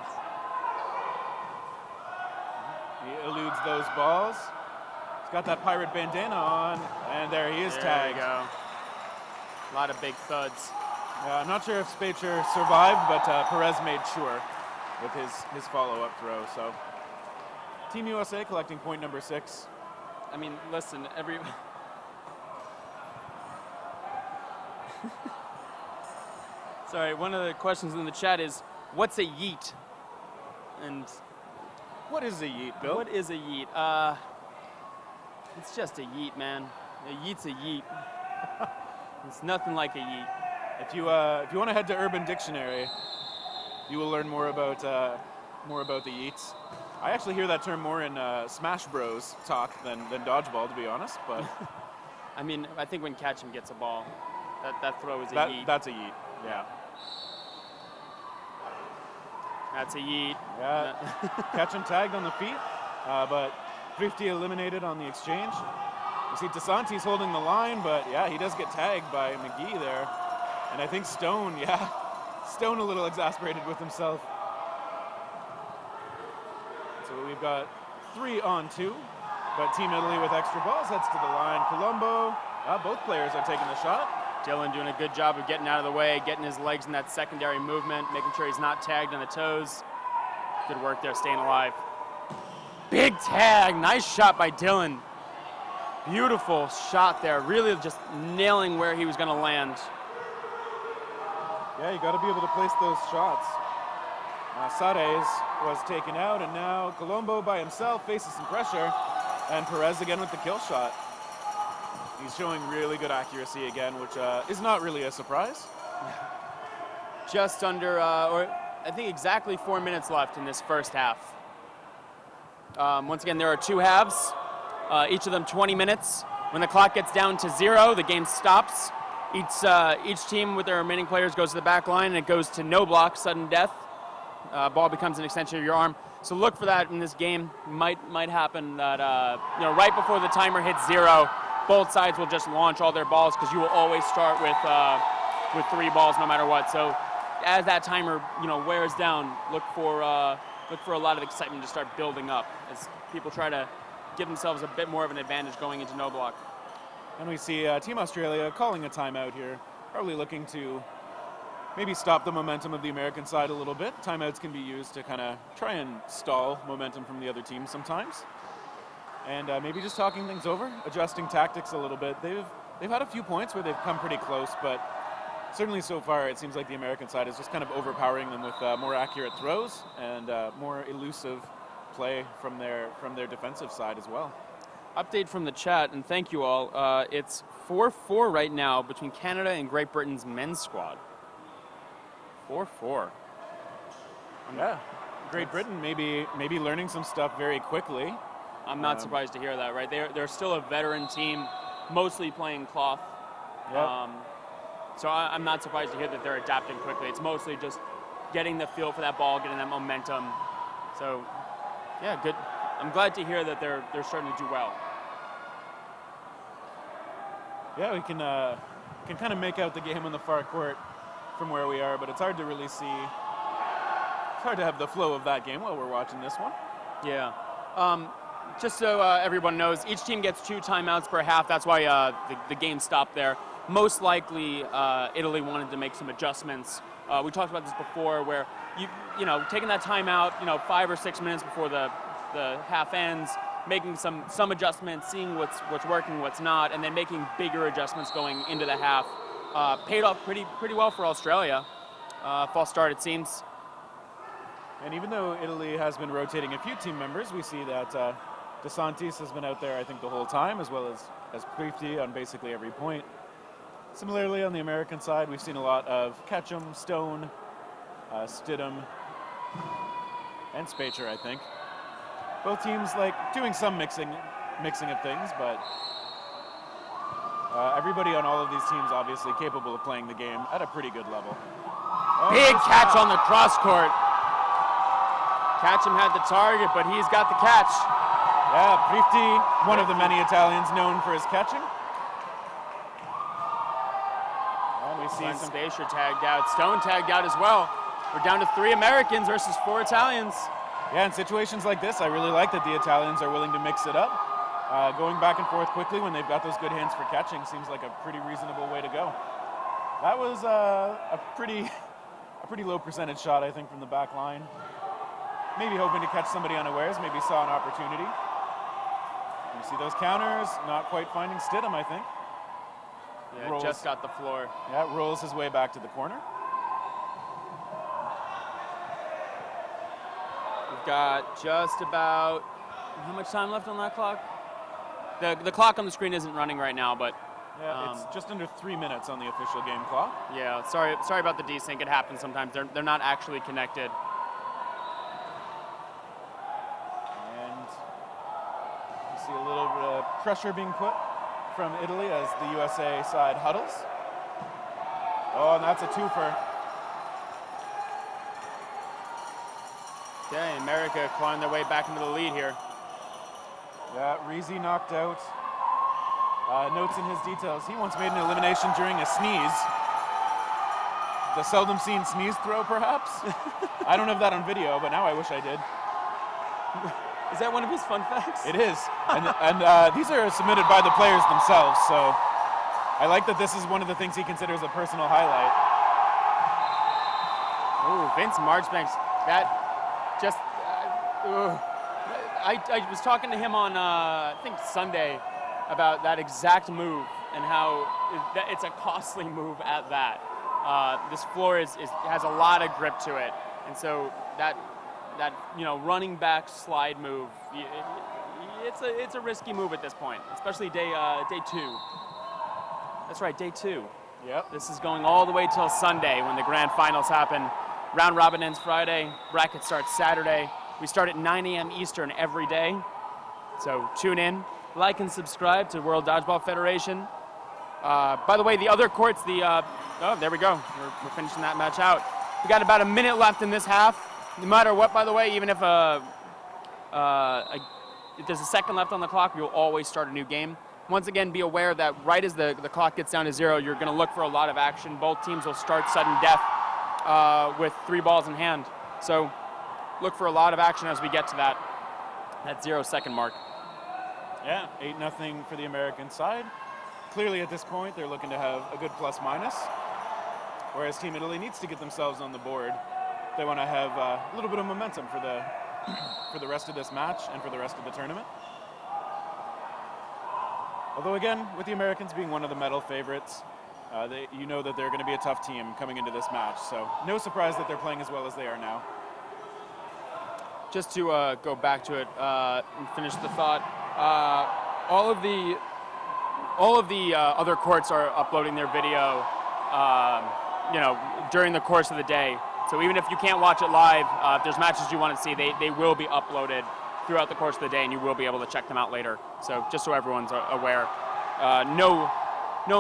He eludes those balls. He's got that pirate bandana on, and there he is tagged. There you go. A lot of big thuds. I'm not sure if Spacer survived, but Perez made sure with his follow-up throw. So Team USA collecting point number 6. I mean, listen, Sorry, one of the questions in the chat is, what's a yeet? And what is a yeet, Bill? What is a yeet? It's just a yeet, man. A yeet's a yeet. It's nothing like a yeet. If you want to head to Urban Dictionary, you will learn more about the yeets. I actually hear that term more in Smash Bros talk than Dodgeball, to be honest. But I mean, I think when Catch'em gets a ball, that throw is a yeet. That's a yeet. Yeah. That's a yeet. Yeah. Catch'em tagged on the feet, but Thrifty eliminated on the exchange. You see DeSantis holding the line, but yeah, he does get tagged by McGee there. And I think Stone a little exasperated with himself. So we've got 3 on 2, but Team Italy with extra balls heads to the line. Colombo, both players are taking the shot. Dylan doing a good job of getting out of the way, getting his legs in that secondary movement, making sure he's not tagged on the toes. Good work there, staying alive. Big tag, nice shot by Dylan. Beautiful shot there, really just nailing where he was going to land. Yeah, you got to be able to place those shots. Sares was taken out, and now Colombo by himself faces some pressure, and Perez again with the kill shot. He's showing really good accuracy again, which is not really a surprise. Just under, or I think exactly 4 minutes left in this first half. Once again, there are 2 halves, each of them 20 minutes. When the clock gets down to 0, the game stops. Each team with their remaining players goes to the back line, and it goes to no block, sudden death. Ball becomes an extension of your arm. So look for that in this game. Might happen that right before the timer hits 0, both sides will just launch all their balls because you will always start with 3 balls no matter what. So as that timer wears down, look for a lot of excitement to start building up as people try to give themselves a bit more of an advantage going into no block. And we see Team Australia calling a timeout here, probably looking to maybe stop the momentum of the American side a little bit. Timeouts can be used to kind of try and stall momentum from the other team sometimes. And maybe just talking things over, adjusting tactics a little bit. They've had a few points where they've come pretty close, but certainly so far it seems like the American side is just kind of overpowering them with more accurate throws and more elusive play from their defensive side as well. Update from the chat, and thank you all. It's 4-4 right now between Canada and Great Britain's men's squad. 4-4. Yeah, Great Britain maybe learning some stuff very quickly. I'm not surprised to hear that, right? They're still a veteran team, mostly playing cloth. Yep. So I'm not surprised to hear that they're adapting quickly. It's mostly just getting the feel for that ball, getting that momentum. So, yeah, good. I'm glad to hear that they're starting to do well. Yeah, we can kind of make out the game on the far court from where we are, but it's hard to really see. It's hard to have the flow of that game while we're watching this one. Yeah. Just so everyone knows, each team gets 2 timeouts per half. That's why the game stopped there. Most likely, Italy wanted to make some adjustments. We talked about this before, where taking that timeout, 5 or 6 minutes before the half ends, making some adjustments, seeing what's working, what's not, and then making bigger adjustments going into the half. Paid off pretty well for Australia. False start, it seems. And even though Italy has been rotating a few team members, we see that DeSantis has been out there, I think, the whole time, as well as Prifty on basically every point. Similarly, on the American side, we've seen a lot of Ketchum, Stone, Stidham, and Spacer, I think. Both teams doing some mixing of things, but everybody on all of these teams obviously capable of playing the game at a pretty good level. Big catch on the cross court. Catch'em had the target, but he's got the catch. Yeah, Prifty, one of the many Italians known for his catching. And we see some Spacer tagged out. Stone tagged out as well. We're down to 3 Americans versus 4 Italians. Yeah, in situations like this, I really like that the Italians are willing to mix it up. Going back and forth quickly when they've got those good hands for catching seems like a pretty reasonable way to go. That was a pretty low percentage shot, I think, from the back line. Maybe hoping to catch somebody unawares, maybe saw an opportunity. You see those counters, not quite finding Stidham, I think. Yeah, rolls, just got the floor. Yeah, rolls his way back to the corner. We've got just about, how much time left on that clock? The clock on the screen isn't running right now, but yeah, it's just under 3 minutes on the official game clock. yeah, sorry about the desync. It happens sometimes. They're not actually connected. And you see a little bit of pressure being put from Italy as the USA side huddles. Oh, and that's a twofer. Okay, America clawing their way back into the lead here. Yeah, Reezy knocked out. Notes in his details. He once made an elimination during a sneeze. The seldom seen sneeze throw, perhaps? I don't have that on video, but now I wish I did. Is that one of his fun facts? It is. And these are submitted by the players themselves, so I like that this is one of the things he considers a personal highlight. Ooh, Vince Marchbanks, that just, I was talking to him on, I think Sunday, about that exact move and how it's a costly move at that. This floor has a lot of grip to it, and so that running back slide move, it's a risky move at this point, especially day 2. That's right, day 2. Yep. This is going all the way till Sunday when the grand finals happen. Round robin ends Friday. Bracket starts Saturday. We start at 9 a.m. Eastern every day. So tune in, like and subscribe to World Dodgeball Federation. By the way, the other courts, oh, there we go. We're finishing that match out. We got about a minute left in this half. No matter what, by the way, even if there's a second left on the clock, you'll always start a new game. Once again, be aware that right as the clock gets down to 0, you're going to look for a lot of action. Both teams will start sudden death with 3 balls in hand. So look for a lot of action as we get to that 0-second mark. Yeah, 8-0 for the American side. Clearly at this point, they're looking to have a good plus-minus, whereas Team Italy needs to get themselves on the board. They want to have a little bit of momentum for the rest of this match and for the rest of the tournament. Although again, with the Americans being one of the medal favorites, you know that they're going to be a tough team coming into this match. So no surprise that they're playing as well as they are now. Just to go back to it and finish the thought, all of the other courts are uploading their video, during the course of the day. So even if you can't watch it live, if there's matches you want to see, they will be uploaded throughout the course of the day, and you will be able to check them out later. So just so everyone's aware, no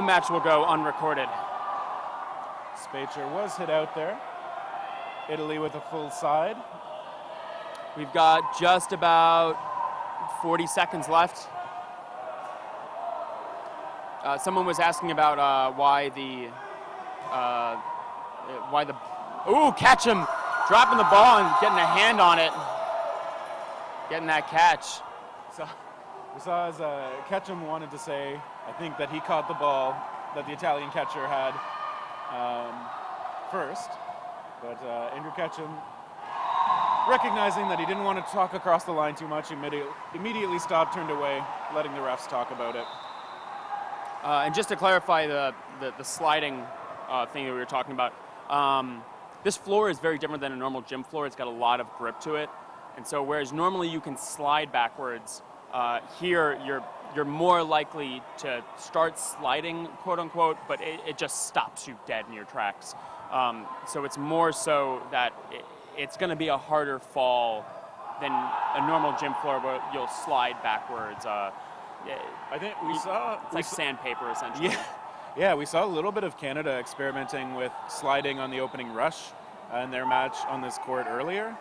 match will go unrecorded. Spacher was hit out there. Italy with a full side. We've got just about 40 seconds left. Someone was asking about why the ooh, catch him, dropping the ball and getting a hand on it, getting that catch. So we saw as Ketchum wanted to say, I think that he caught the ball that the Italian catcher had first, but Andrew Ketchum, recognizing that he didn't want to talk across the line too much, immediately stopped, turned away, letting the refs talk about it. And just to clarify the sliding thing that we were talking about, this floor is very different than a normal gym floor. It's got a lot of grip to it, and so whereas normally you can slide backwards, here you're more likely to start sliding, quote unquote, but it just stops you dead in your tracks. So it's more so that it's going to be a harder fall than a normal gym floor where you'll slide backwards. I think it's like sandpaper, essentially. Yeah, we saw a little bit of Canada experimenting with sliding on the opening rush in their match on this court earlier,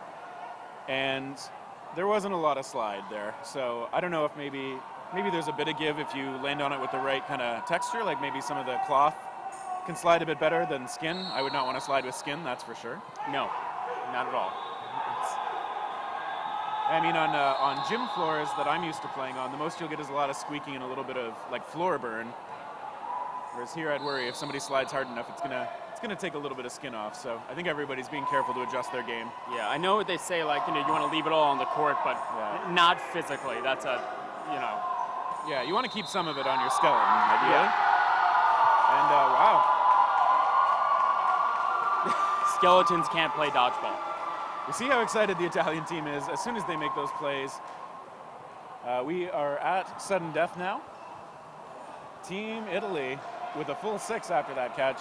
and there wasn't a lot of slide there. So I don't know if maybe there's a bit of give if you land on it with the right kind of texture, like maybe some of the cloth can slide a bit better than skin. I would not want to slide with skin, that's for sure. No, not at all. I mean, on gym floors that I'm used to playing on, the most you'll get is a lot of squeaking and a little bit of like floor burn. Whereas here, I'd worry if somebody slides hard enough, it's gonna take a little bit of skin off. So I think everybody's being careful to adjust their game. Yeah, I know what they say, like, you want to leave it all on the court, but not physically. That's Yeah, you want to keep some of it on your skeleton, ideally. Yeah. And wow. Skeletons can't play dodgeball. You see how excited the Italian team is as soon as they make those plays. We are at sudden death now. Team Italy with a full 6 after that catch.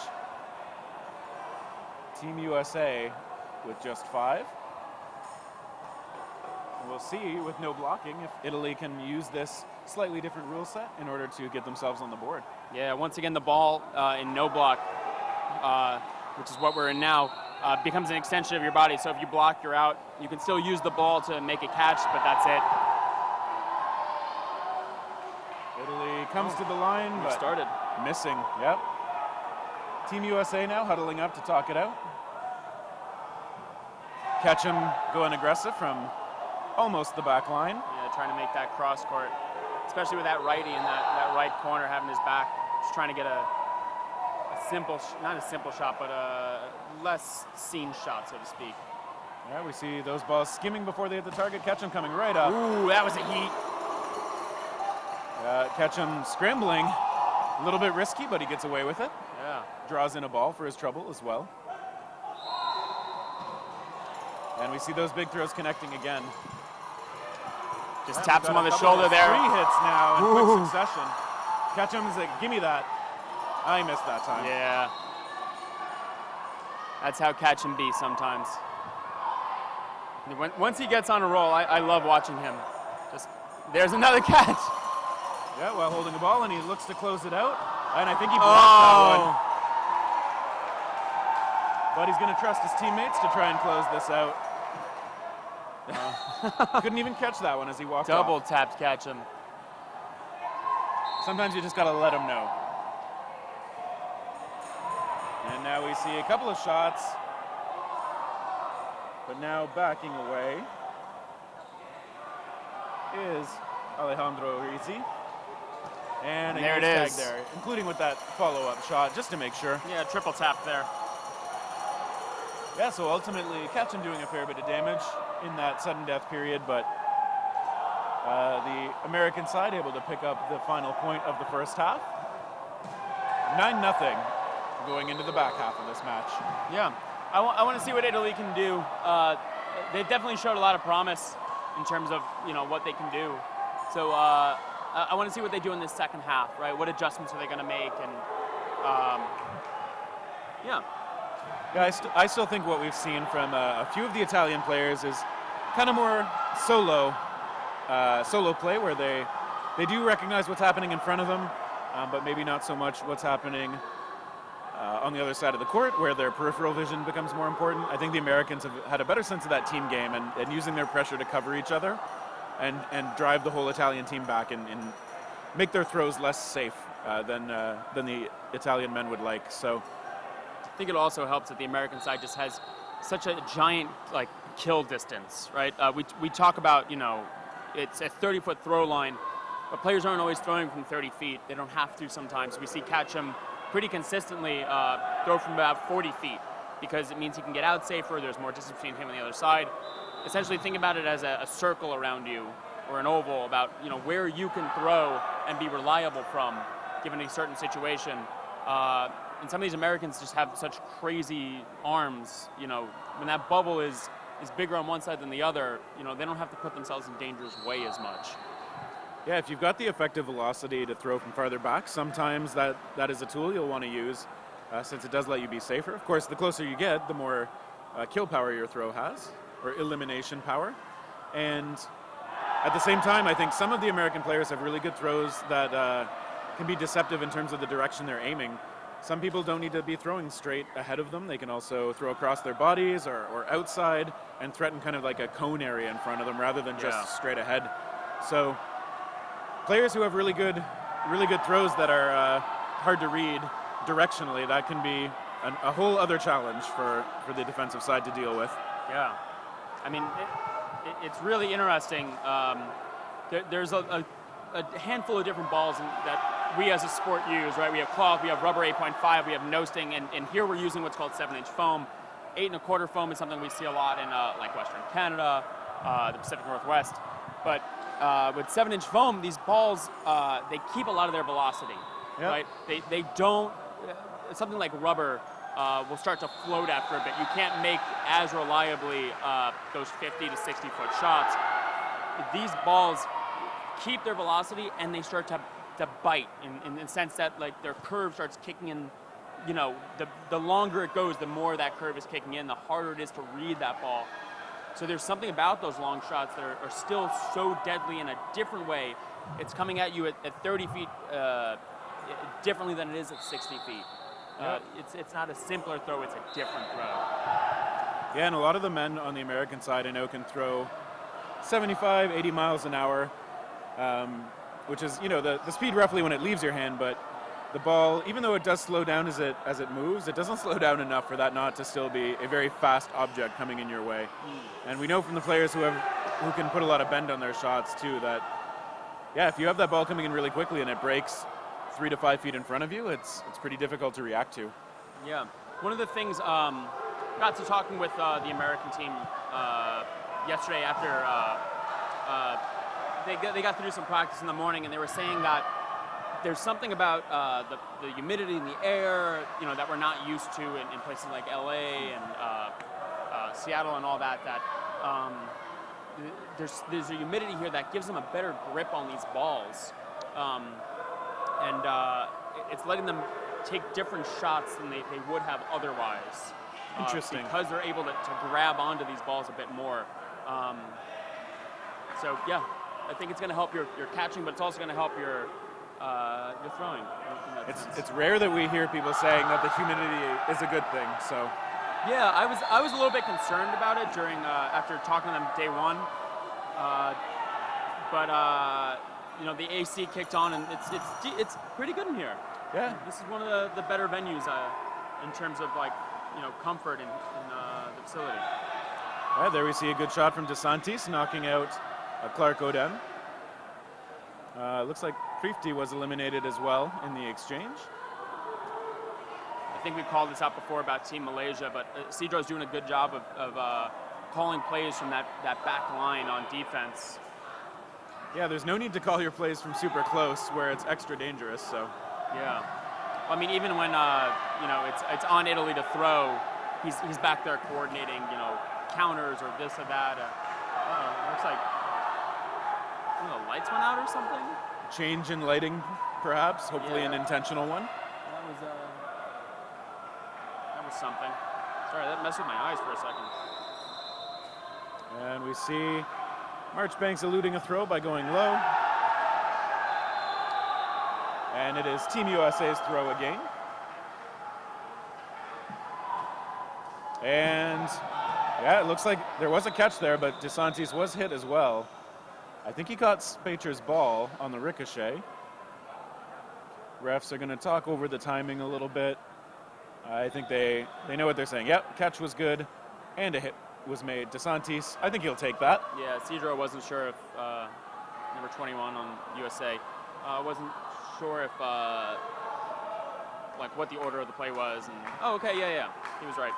Team USA with just 5. And we'll see with no blocking if Italy can use this slightly different rule set in order to get themselves on the board. Yeah, once again, the ball in no block, which is what we're in now, becomes an extension of your body. So if you block, you're out. You can still use the ball to make a catch, but that's it. Italy comes to the line, but started. Missing, yep. Team USA now huddling up to talk it out. Ketchum going aggressive from almost the back line. Yeah, trying to make that cross court, especially with that righty in that right corner having his back. Just trying to get a simple, not a simple shot, but a less seen shot, so to speak. Yeah, we see those balls skimming before they hit the target. Ketchum coming right up. Ooh, that was a heat. Ketchum scrambling, a little bit risky, but he gets away with it. Yeah. Draws in a ball for his trouble as well. And we see those big throws connecting again. Just taps him on the shoulder there. 3 hits now in quick succession. Ketchum's like, give me that. I missed that time. Yeah. That's how Ketchum be sometimes. Once he gets on a roll, I love watching him. Just, there's another catch. Yeah, while holding the ball, and he looks to close it out. And I think he blocked that one. But he's going to trust his teammates to try and close this out. Couldn't even catch that one as he walked Double off. tapped Ketchum. Sometimes you just got to let him know. And now we see a couple of shots. But now backing away is Alejandro Rizzi. And there it tag is. there, including with that follow-up shot, just to make sure. Yeah, triple tap there. Yeah, so ultimately, Ketchum doing a fair bit of damage in that sudden death period, but the American side able to pick up the final point of the first half. 9-0 going into the back half of this match. Yeah, I want to see what Italy can do. They've definitely showed a lot of promise in terms of what they can do. So I want to see what they do in this second half, right? What adjustments are they going to make? And yeah. Yeah, I still think what we've seen from a few of the Italian players is kind of more solo play, where they do recognize what's happening in front of them, but maybe not so much what's happening on the other side of the court, where their peripheral vision becomes more important. I think the Americans have had a better sense of that team game and using their pressure to cover each other and drive the whole Italian team back and make their throws less safe than the Italian men would like. So I think it also helps that the American side just has such a giant kill distance, right? We talk about it's a 30-foot throw line, but players aren't always throwing from 30 feet. They don't have to sometimes. We see Ketchum pretty consistently throw from about 40 feet because it means he can get out safer. There's more distance between him and the other side. Essentially, think about it as a circle around you or an oval about where you can throw and be reliable from given a certain situation. And some of these Americans just have such crazy arms. When that bubble is bigger on one side than the other, they don't have to put themselves in danger's way as much. yeah, if you've got the effective velocity to throw from farther back, sometimes that is a tool you'll want to use since it does let you be safer. Of course, the closer you get, the more kill power your throw has, or elimination power. And at the same time, I think some of the American players have really good throws that can be deceptive in terms of the direction they're aiming. Some people don't need to be throwing straight ahead of them. They can also throw across their bodies or outside and threaten kind of like a cone area in front of them rather than just straight ahead. So players who have really good throws that are hard to read directionally, that can be a whole other challenge for the defensive side to deal with. Yeah. I mean, it's really interesting. There's a handful of different balls that we as a sport use, right? We have cloth, we have rubber 8.5, we have no sting, and here we're using what's called 7-inch foam. 8 1/4 foam is something we see a lot in like Western Canada, the Pacific Northwest. But with 7-inch foam, these balls, they keep a lot of their velocity, right? They don't, something like rubber will start to float after a bit. You can't make as reliably those 50 to 60 foot shots. These balls keep their velocity and they start to bite in the sense that like their curve starts kicking in. You know, the longer it goes, the more that curve is kicking in, the harder it is to read that ball. So there's something about those long shots that are still so deadly in a different way. It's coming at you at 30 feet differently than it is at 60 feet. It's not a simpler throw, it's a different throw. Yeah, and a lot of the men on the American side I know can throw 75, 80 miles an hour, which is, you know, the speed roughly when it leaves your hand, but the ball, even though it does slow down as it moves, it doesn't slow down enough for that not to still be a very fast object coming in your way. And we know from the players who can put a lot of bend on their shots too that, yeah, if you have that ball coming in really quickly and it breaks 3 to 5 feet in front of you, it's pretty difficult to react to. Yeah, one of the things, got to talking with the American team yesterday after they got to do some practice in the morning, and they were saying that there's something about the humidity in the air, you know, that we're not used to in places like LA and Seattle and all that. There's a humidity here that gives them a better grip on these balls, and it's letting them take different shots than they would have otherwise. Interesting. Because they're able to grab onto these balls a bit more. So yeah, I think it's going to help your catching, but it's also going to help your throwing. It's rare that we hear people saying that the humidity is a good thing. So yeah, I was a little bit concerned about it during after talking to them day one, but you know, the AC kicked on and it's pretty good in here. Yeah, this is one of the better venues in terms of like, you know, comfort in the facility. Yeah, there we see a good shot from DeSantis knocking out Clark Oden. Looks like Prifty was eliminated as well in the exchange. I think we called this out before about Team Malaysia, but Cedro's doing a good job of calling plays from that back line on defense. Yeah, there's no need to call your plays from super close where it's extra dangerous. So yeah, I mean, even when you know, it's on Italy to throw, he's back there coordinating, you know, counters or this or that. Looks like the lights went out or something. Change in lighting, perhaps. Hopefully, an intentional one. That was something. Sorry, that messed with my eyes for a second. And we see Marchbanks eluding a throw by going low. And it is Team USA's throw again. And yeah, it looks like there was a catch there, but DeSantis was hit as well. I think he caught Spacher's ball on the ricochet. Refs are going to talk over the timing a little bit. I think they know what they're saying. Yep, catch was good, and a hit was made. DeSantis, I think he'll take that. Yeah, Cedro wasn't sure if number 21 on USA wasn't sure if like what the order of the play was. And oh, okay, yeah, he was right.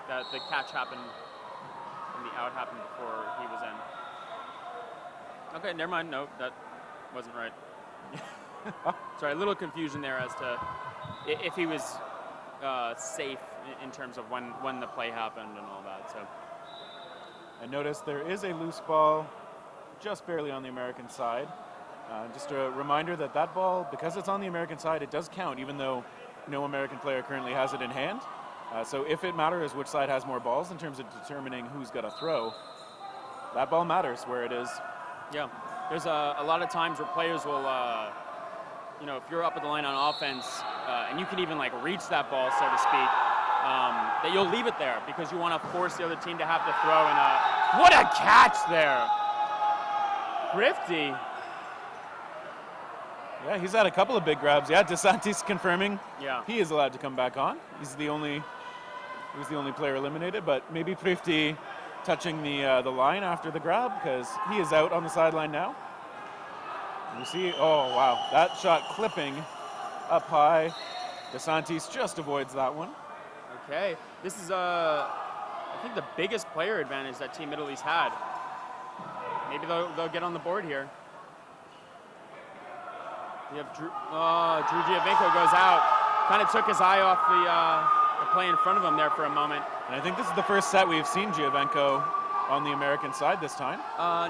That the catch happened and the out happened before he was in. Okay, never mind. No, that wasn't right. Sorry, a little confusion there as to if he was safe in terms of when the play happened and all that. So, and notice there is a loose ball just barely on the American side. Just a reminder that ball, because it's on the American side, it does count, even though no American player currently has it in hand. So if it matters which side has more balls in terms of determining who's got to throw, that ball matters where it is. Yeah, there's a lot of times where players will, you know, if you're up at the line on offense and you can even like reach that ball, so to speak, that you'll leave it there because you want to force the other team to have to throw. And what a catch there, Thrifty. Yeah, he's had a couple of big grabs. Yeah, DeSantis confirming. Yeah, he is allowed to come back on. He was the only player eliminated, but maybe Prifty touching the line after the grab because he is out on the sideline now. You see, oh wow, that shot clipping up high. DeSantis just avoids that one. Okay, this is I think the biggest player advantage that Team Italy's had. Maybe they'll get on the board here. You have Drew Giovinco goes out. Kind of took his eye off the play in front of him there for a moment. And I think this is the first set we've seen Giovinco on the American side this time.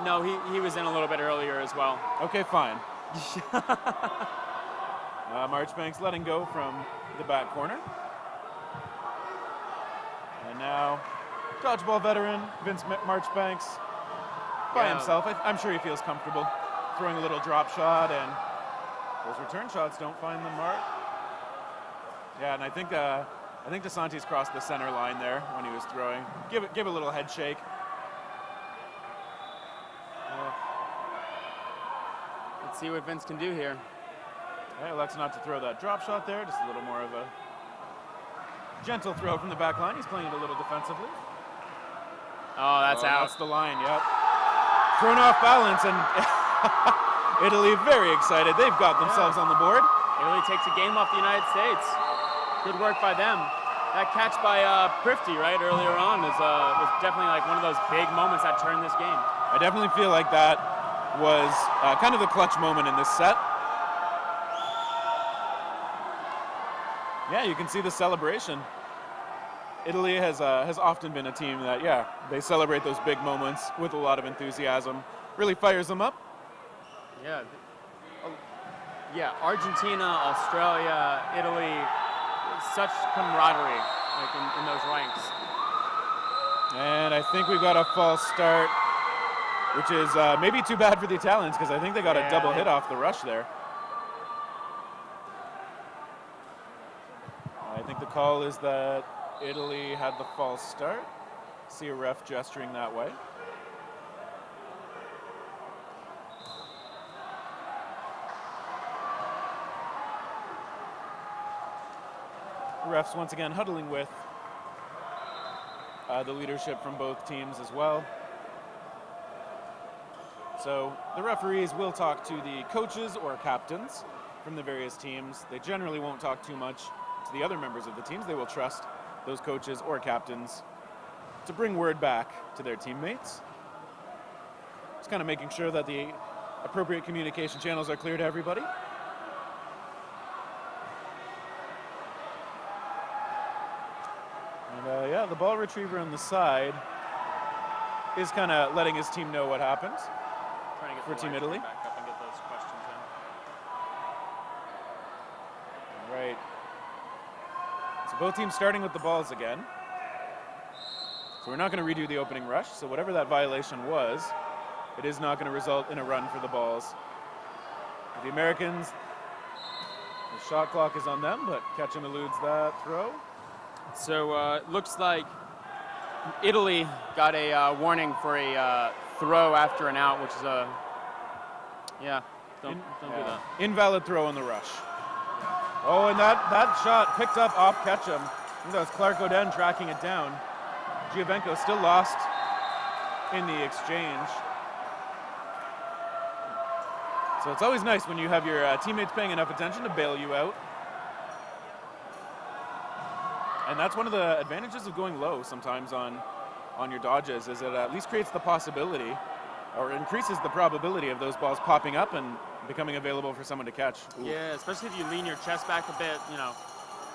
No, he was in a little bit earlier as well. Okay, fine. Marchbanks letting go from the back corner. And now, dodgeball veteran Vince Marchbanks by himself. I'm sure he feels comfortable throwing a little drop shot, and those return shots don't find the mark. Yeah, and I think DeSantis crossed the center line there when he was throwing. Give a little head shake. Let's see what Vince can do here. He elects not to throw that drop shot there, just a little more of a gentle throw from the back line. He's playing it a little defensively. Oh, that's out. That's the line, yep. Thrown off balance, and Italy very excited. They've got themselves on the board. Italy takes a game off the United States. Good work by them. That catch by Prifty, right, earlier on was definitely like one of those big moments that turned this game. I definitely feel like that was kind of the clutch moment in this set. Yeah, you can see the celebration. Italy has often been a team that, they celebrate those big moments with a lot of enthusiasm. Really fires them up. Yeah, Argentina, Australia, Italy, such camaraderie like in those ranks. And I think we've got a false start, which is maybe too bad for the Italians because I think they got a double hit off the rush there. I think the call is that Italy had the false start. See a ref gesturing that way. Refs once again huddling with the leadership from both teams as well. So the referees will talk to the coaches or captains from the various teams. They generally won't talk too much to the other members of the teams. They will trust those coaches or captains to bring word back to their teammates. Just kind of making sure that the appropriate communication channels are clear to everybody. And the ball retriever on the side is kind of letting his team know what happens. Trying to get for Team Italy. back up and get those questions in. Right. So both teams starting with the balls again. So we're not going to redo the opening rush. So whatever that violation was, it is not going to result in a run for the balls. The Americans, the shot clock is on them, but Ketchum eludes that throw. So looks like Italy got a warning for a throw after an out, which is don't do that. Invalid throw in the rush. Oh, and that shot picked up off Ketchum. I think that was Clark Oden tracking it down. Giovinco still lost in the exchange. So it's always nice when you have your teammates paying enough attention to bail you out. And that's one of the advantages of going low sometimes on your dodges, is it at least creates the possibility or increases the probability of those balls popping up and becoming available for someone to catch. Ooh. Yeah, especially if you lean your chest back a bit,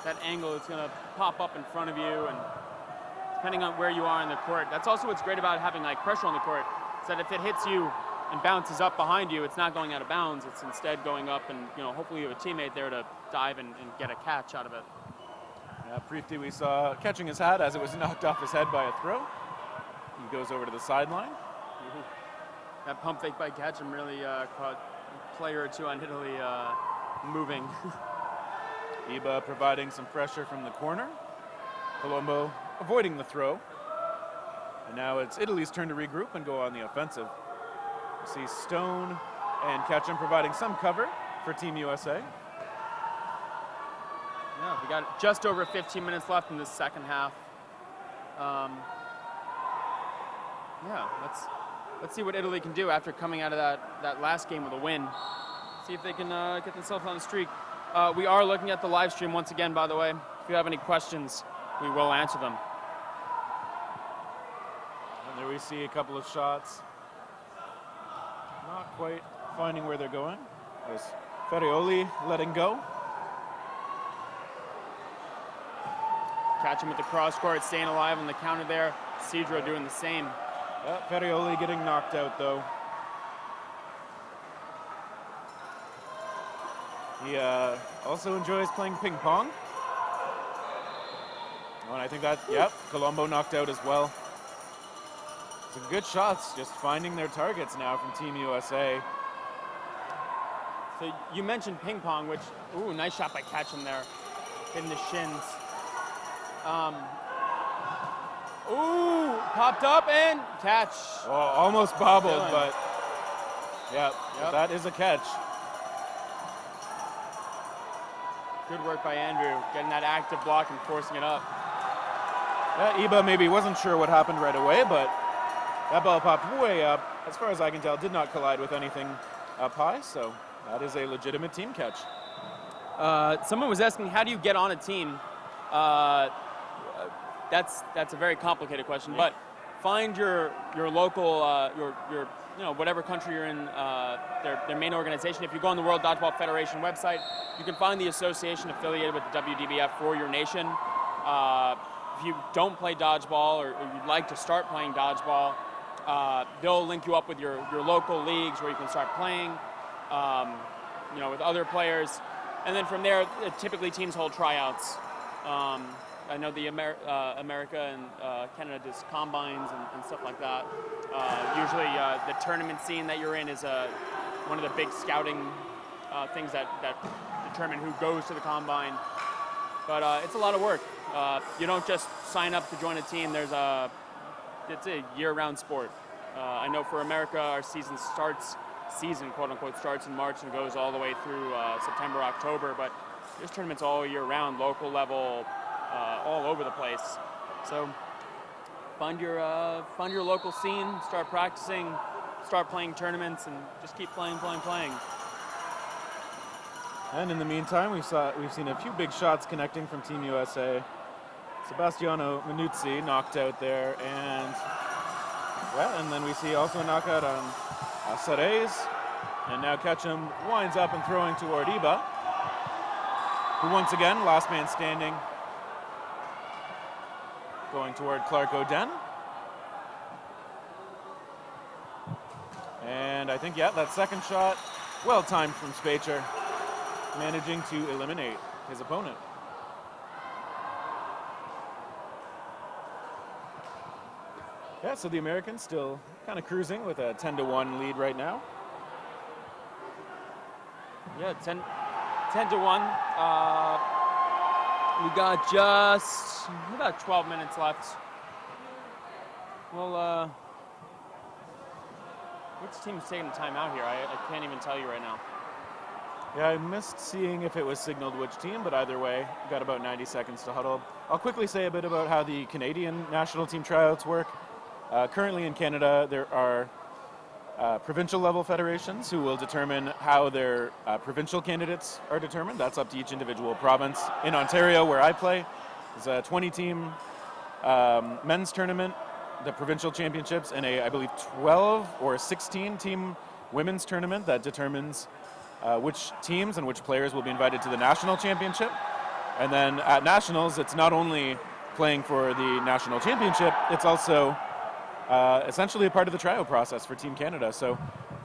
that angle is going to pop up in front of you, and depending on where you are in the court. That's also what's great about having like pressure on the court, is that if it hits you and bounces up behind you, it's not going out of bounds, it's instead going up, and hopefully you have a teammate there to dive and get a catch out of it. Prifty we saw catching his hat as it was knocked off his head by a throw. He goes over to the sideline. That pump fake by Ketchum really caught a player or two on Italy moving. Iba providing some pressure from the corner. Colombo avoiding the throw. And now it's Italy's turn to regroup and go on the offensive. You see Stone and Ketchum providing some cover for Team USA. Yeah, we got just over 15 minutes left in this second half. Yeah, let's see what Italy can do after coming out of that last game with a win. See if they can get themselves on the streak. We are looking at the live stream once again, by the way. If you have any questions, we will answer them. And there we see a couple of shots. Not quite finding where they're going. There's Ferrioli letting go. Catch him with the cross court, staying alive on the counter there. Cedro doing the same. Ferrioli getting knocked out, though. He also enjoys playing ping pong. Oh, and I think that, yep, Colombo knocked out as well. Some good shots, just finding their targets now from Team USA. So you mentioned ping pong, which, ooh, nice shot by Catchum there. Hitting the shins. Ooh, popped up and catch. Oh, almost bobbled, Dylan. but yeah, Yep. that is a catch. Good work by Andrew, getting that active block and forcing it up. Yeah, Iba maybe wasn't sure what happened right away, but that ball popped way up. As far as I can tell, did not collide with anything up high, so that is a legitimate team catch. Someone was asking, how do you get on a team? That's a very complicated question, but find your local, your whatever country you're in, their main organization. If you go on the World Dodgeball Federation website, you can find the association affiliated with the WDBF for your nation. If you don't play dodgeball or you'd like to start playing dodgeball, they'll link you up with your local leagues where you can start playing, with other players. And then from there, typically teams hold tryouts. I know the America and Canada does combines and stuff like that. Usually the tournament scene that you're in is one of the big scouting things that determine who goes to the combine. But it's a lot of work. You don't just sign up to join a team. It's a year-round sport. I know for America, our season, quote-unquote, starts in March and goes all the way through September, October. But there's tournaments all year round, local level, all over the place. So find your local scene, start practicing, start playing tournaments, and just keep playing. And in the meantime, we've seen a few big shots connecting from Team USA. Sebastiano Minuzzi knocked out there, and then we see also a knockout on Sarez. And now Ketchum winds up and throwing toward Iba, who once again, last man standing, going toward Clark Oden. And I think, that second shot, well timed from Spacher, managing to eliminate his opponent. Yeah, so the Americans still kind of cruising with a 10-1 lead right now. Yeah, 10-1. We got just about 12 minutes left. Well, which team's taking the time out here? I can't even tell you right now. Yeah, I missed seeing if it was signaled which team, but either way, we've got about 90 seconds to huddle. I'll quickly say a bit about how the Canadian national team tryouts work. Currently in Canada, there are provincial level federations who will determine how their provincial candidates are determined. That's up to each individual province. In Ontario, where I play, there's a 20-team men's tournament, the provincial championships, and I believe 12 or 16-team women's tournament that determines which teams and which players will be invited to the national championship. And then at nationals, it's not only playing for the national championship, it's also essentially a part of the tryout process for Team Canada. So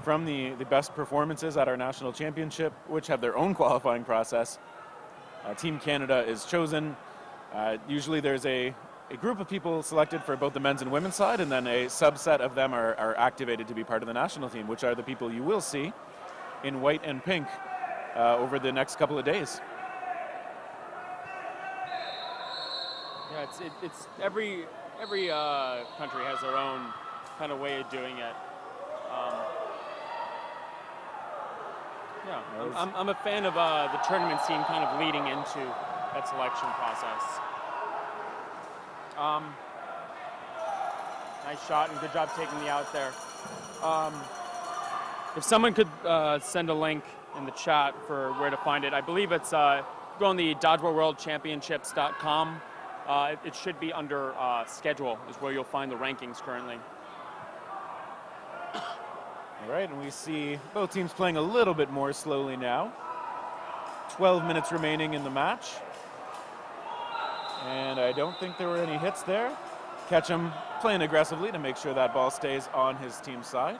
from the best performances at our national championship, which have their own qualifying process, Team Canada is chosen. Usually there's a group of people selected for both the men's and women's side, and then a subset of them are activated to be part of the national team, which are the people you will see in white and pink over the next couple of days. Yeah, it's every country has their own kind of way of doing it. I'm a fan of the tournament scene kind of leading into that selection process. Nice shot and good job taking the out there. If someone could send a link in the chat for where to find it, I believe it's go on the dodgeballworldchampionships.com. It should be under schedule is where you'll find the rankings currently. All right, and we see both teams playing a little bit more slowly now. 12 minutes remaining in the match. And I don't think there were any hits there. Ketchum playing aggressively to make sure that ball stays on his team's side.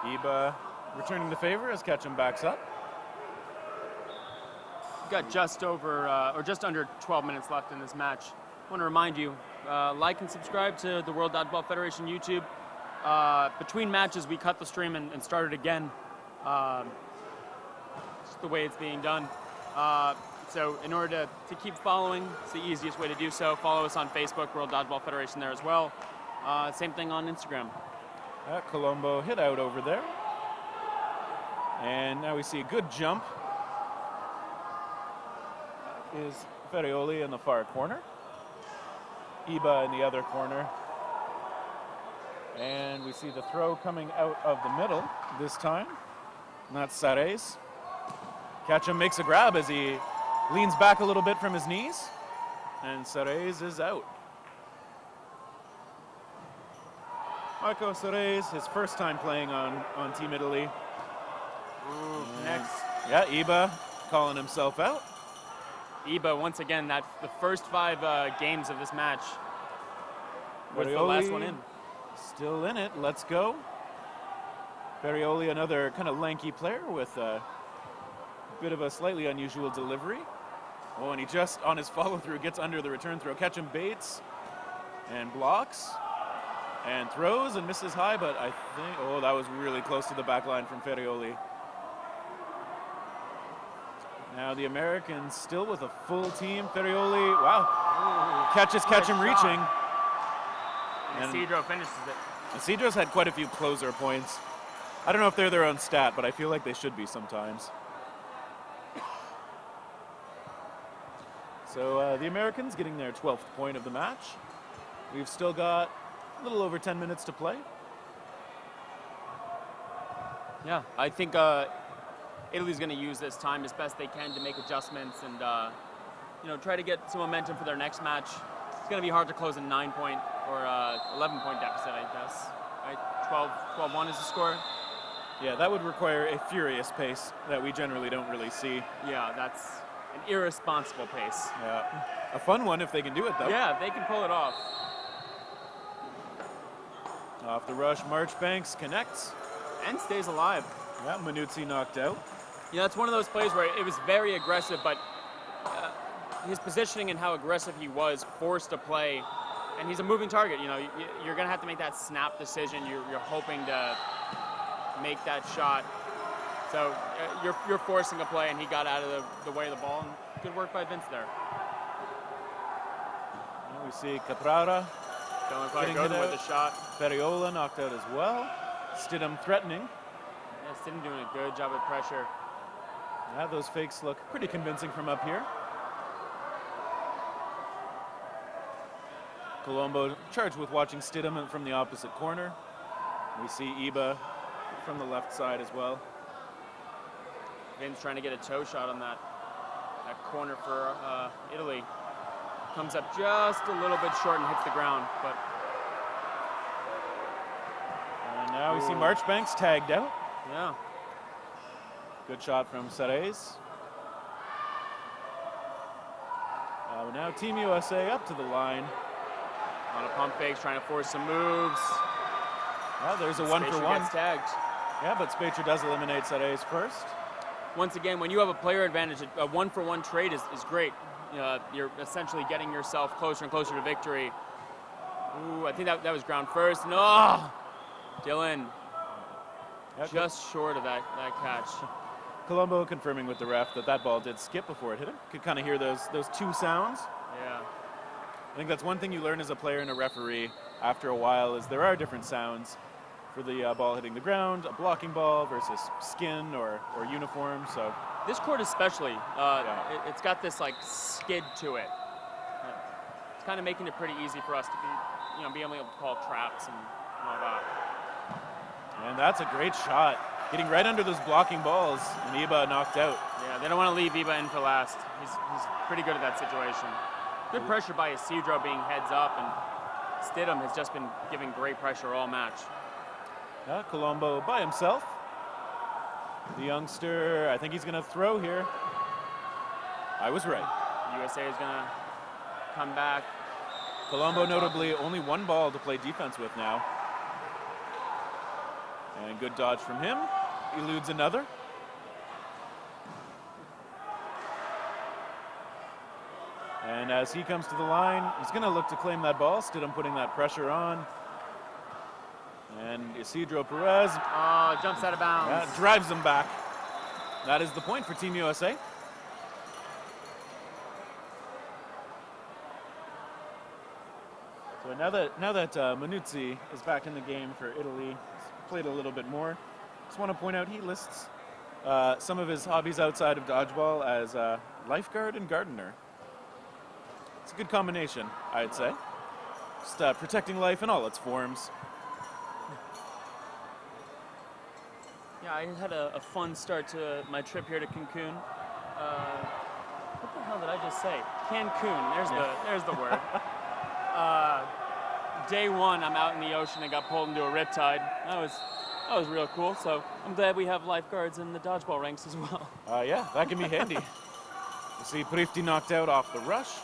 Iba returning the favor as Ketchum backs up. We've got just over, or just under 12 minutes left in this match. I want to remind you, like and subscribe to the World Dodgeball Federation YouTube. Between matches, we cut the stream and start it again. Just the way it's being done. So in order to keep following, it's the easiest way to do so. Follow us on Facebook, World Dodgeball Federation there as well. Same thing on Instagram. Colombo hit out over there. And now we see a good jump. Is Ferrioli in the far corner. Iba in the other corner. And we see the throw coming out of the middle this time. And that's Sares. Ketchum makes a grab as he leans back a little bit from his knees. And Sares is out. Marco Sares, his first time playing on Team Italy. Ooh, next. Yeah, Iba calling himself out. Iba, once again, the first 5 games of this match was the Ferrioli last one in. Still in it. Let's go. Ferrioli, another kind of lanky player with a bit of a slightly unusual delivery. Oh, and he just, on his follow-through, gets under the return throw. Ketchum baits and blocks and throws and misses high, but I think, oh, that was really close to the back line from Ferrioli. Now the Americans still with a full team. Ferrioli, wow, catches Ketchum reaching. And Isidro finishes it. Isidro's had quite a few closer points. I don't know if they're their own stat, but I feel like they should be sometimes. So the Americans getting their 12th point of the match. We've still got a little over 10 minutes to play. Yeah, I think Italy's going to use this time as best they can to make adjustments and try to get some momentum for their next match. It's going to be hard to close a 9-point or 11-point deficit, I guess. Right? 12-1 is the score. Yeah, that would require a furious pace that we generally don't really see. Yeah, that's an irresponsible pace. Yeah, a fun one if they can do it, though. Yeah, if they can pull it off. Off the rush, Marchbanks connects. And stays alive. Yeah, Manuzzi knocked out. Yeah, it's one of those plays where it was very aggressive, but his positioning and how aggressive he was forced a play. And he's a moving target. You know, you're going to have to make that snap decision. You're hoping to make that shot. So you're forcing a play, and he got out of the way of the ball. And good work by Vince there. And we see Caprara Don't quite go with the shot. Ferriola knocked out as well. Stidham threatening. Yeah, Stidham doing a good job of pressure. Yeah, those fakes look pretty convincing from up here. Colombo charged with watching Stidham from the opposite corner. We see Iba from the left side as well. Vince trying to get a toe shot on that corner for Italy. Comes up just a little bit short and hits the ground, but. And now we see Marchbanks tagged out. Yeah. Good shot from Sares. Now Team USA up to the line. On a pump fakes, trying to force some moves. Well, there's a Spacer 1-for-1. gets tagged. Yeah, but Spacer does eliminate Sares first. Once again, when you have a player advantage, a 1-for-1 trade is great. You're essentially getting yourself closer and closer to victory. Ooh, I think that was ground first. No, Dylan, just short of that catch. Colombo confirming with the ref that ball did skip before it hit him. Could kind of hear those two sounds. Yeah. I think that's one thing you learn as a player and a referee after a while is there are different sounds for the ball hitting the ground, a blocking ball versus skin or uniform. So this court especially, it's got this like skid to it. It's kind of making it pretty easy for us to be able to call traps and all that. And that's a great shot. Getting right under those blocking balls, and Iba knocked out. Yeah, they don't want to leave Iba in for last. He's pretty good at that situation. Good pressure by Isidro being heads up, and Stidham has just been giving great pressure all match. Yeah, Colombo by himself. The youngster, I think he's going to throw here. I was right. USA is going to come back. Colombo notably only one ball to play defense with now. And good dodge from him. Eludes another. And as he comes to the line, he's going to look to claim that ball. Stidham putting that pressure on. And Isidro Perez jumps out of bounds. Drives him back. That is the point for Team USA. So now that Manuzzi is back in the game for Italy, he's played a little bit more. Just want to point out he lists some of his hobbies outside of dodgeball as lifeguard and gardener. It's a good combination, I'd say. Just protecting life in all its forms. Yeah, I had a fun start to my trip here to Cancun. What the hell did I just say? Cancun. There's the word. Day one, I'm out in the ocean and got pulled into a riptide. That was real cool. So I'm glad we have lifeguards in the dodgeball ranks as well. Yeah, that can be handy. You see Prifti knocked out off the rush.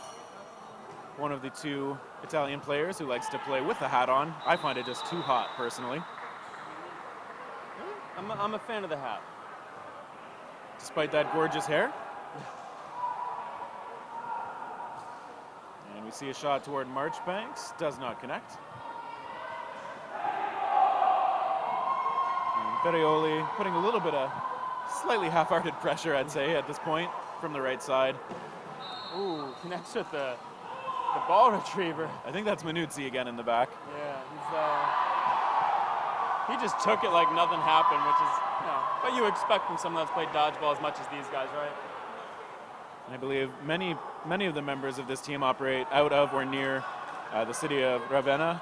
One of the two Italian players who likes to play with the hat on. I find it just too hot, personally. I'm a fan of the hat. Despite that gorgeous hair. And we see a shot toward Marchbanks. Does not connect. And Ferrioli putting a little bit of slightly half-hearted pressure, I'd say, at this point from the right side. Ooh, connects with the ball retriever. I think that's Manuzzi again in the back. Yeah, he just took it like nothing happened, which is, what you expect from someone that's played dodgeball as much as these guys, right? I believe many of the members of this team operate out of or near the city of Ravenna.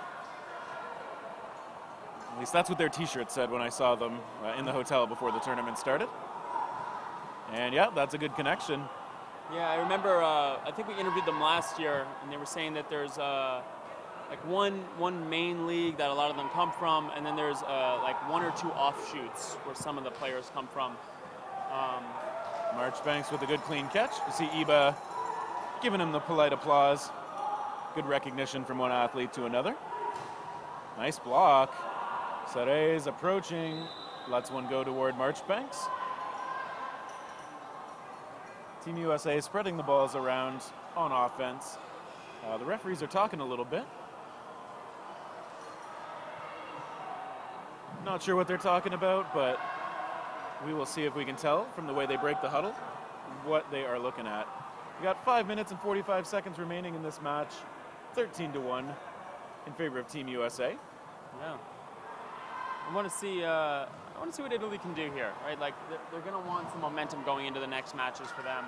At least that's what their t-shirt said when I saw them in the hotel before the tournament started. And yeah, that's a good connection. Yeah, I remember, I think we interviewed them last year, and they were saying that there's like one main league that a lot of them come from, and then there's like one or two offshoots where some of the players come from. Marchbanks with a good clean catch. You see Iba giving him the polite applause. Good recognition from one athlete to another. Nice block. Sarez approaching, lets one go toward Marchbanks. Team USA spreading the balls around on offense. The referees are talking a little bit. Not sure what they're talking about, but we will see if we can tell from the way they break the huddle what they are looking at. We got 5 minutes and 45 seconds remaining in this match. 13-1 in favor of Team USA. Yeah. I want to see what Italy can do here, right? Like they're going to want some momentum going into the next matches for them.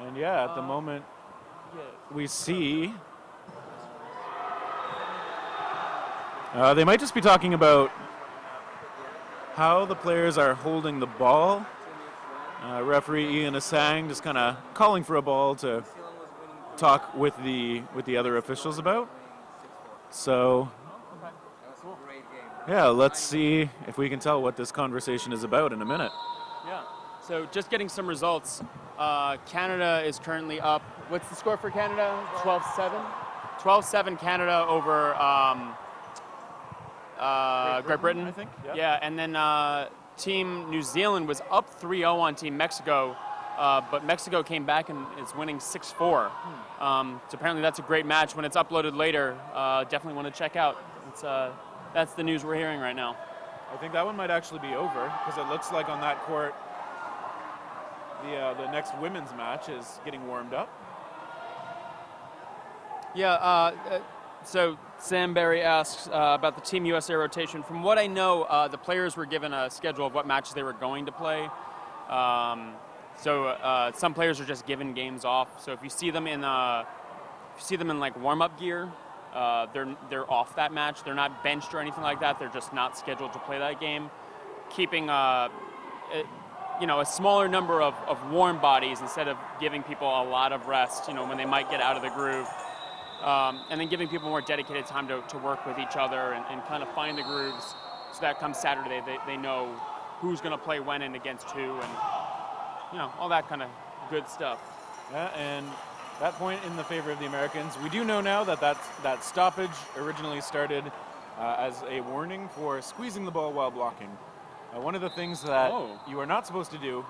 And yeah, at the moment, we see they might just be talking about how the players are holding the ball. Referee Ian Asang just kind of calling for a ball to talk with the other officials about. So yeah, let's see if we can tell what this conversation is about in a minute. Yeah. So just getting some results. Canada is currently up. What's the score for Canada? 12-7? 12-7 Canada over Great Britain. I think. Yeah, and then Team New Zealand was up 3-0 on Team Mexico, but Mexico came back and is winning 6-4. So apparently that's a great match. When it's uploaded later, definitely want to check out. That's the news we're hearing right now. I think that one might actually be over because it looks like on that court the next women's match is getting warmed up. Yeah, so Sam Berry asks about the Team USA rotation. From what I know, the players were given a schedule of what matches they were going to play. So some players are just given games off. So if you see them in like warm-up gear, they're off that match. They're not benched or anything like that. They're just not scheduled to play that game. Keeping a smaller number of warm bodies instead of giving people a lot of rest, when they might get out of the groove. And then giving people more dedicated time to work with each other and kind of find the grooves so that come Saturday they know who's going to play when and against who and all that kind of good stuff. Yeah, and that point in the favor of the Americans. We do know now that stoppage originally started as a warning for squeezing the ball while blocking. One of the things that you are not supposed to do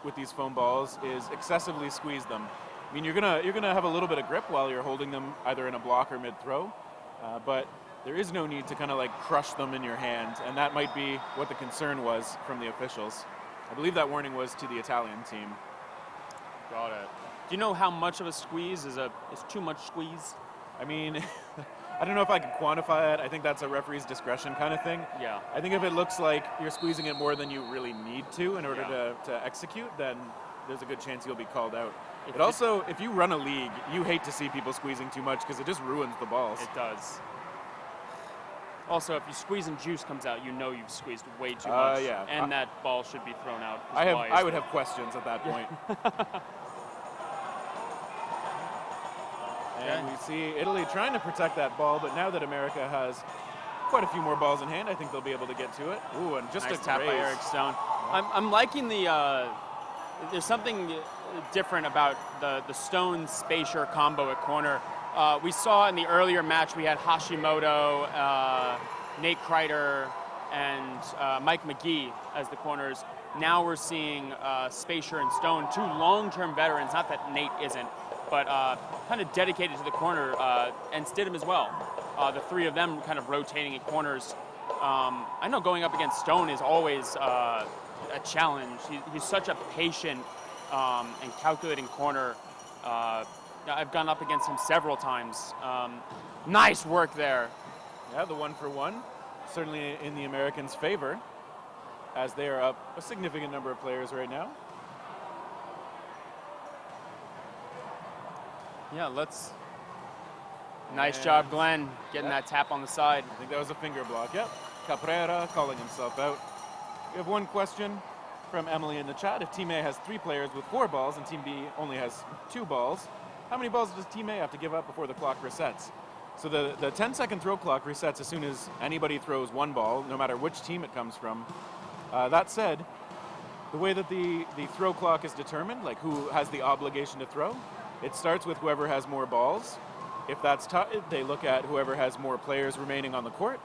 with these foam balls is excessively squeeze them. I mean, you're gonna have a little bit of grip while you're holding them either in a block or mid-throw, but there is no need to kind of like crush them in your hand, and that might be what the concern was from the officials. I believe that warning was to the Italian team. Got it. Do you know how much of a squeeze is too much squeeze? I mean, I don't know if I can quantify it. I think that's a referee's discretion kind of thing. Yeah. I think if it looks like you're squeezing it more than you really need to in order to execute, then there's a good chance you'll be called out. But also, if you run a league, you hate to see people squeezing too much because it just ruins the balls. It does. Also, if you squeeze and juice comes out, you've squeezed way too much. Yeah. And that ball should be thrown out. I would have questions at that point. And we see Italy trying to protect that ball, but now that America has quite a few more balls in hand, I think they'll be able to get to it. Ooh, and just nice a tap graze. by Eric Stone. I'm liking there's something different about the Stone Spacer combo at corner. We saw in the earlier match we had Hashimoto, Nate Kreider, and Mike McGee as the corners. Now we're seeing Spacer and Stone, two long-term veterans. Not that Nate isn't, but kind of dedicated to the corner, and Stidham as well. The three of them kind of rotating at corners. I know going up against Stone is always a challenge. He's such a patient and calculating corner. I've gone up against him several times. Nice work there. Yeah, the 1-for-1, certainly in the Americans' favor, as they are up a significant number of players right now. Yeah, nice job, Glenn, getting that tap on the side. I think that was a finger block. Yep. Caprera calling himself out. We have one question from Emily in the chat. If Team A has 3 players with 4 balls and Team B only has 2 balls, how many balls does Team A have to give up before the clock resets? So the 10-second throw clock resets as soon as anybody throws 1 ball, no matter which team it comes from. That said, the way that the throw clock is determined, like who has the obligation to throw, it starts with whoever has more balls. If that's tied, they look at whoever has more players remaining on the court.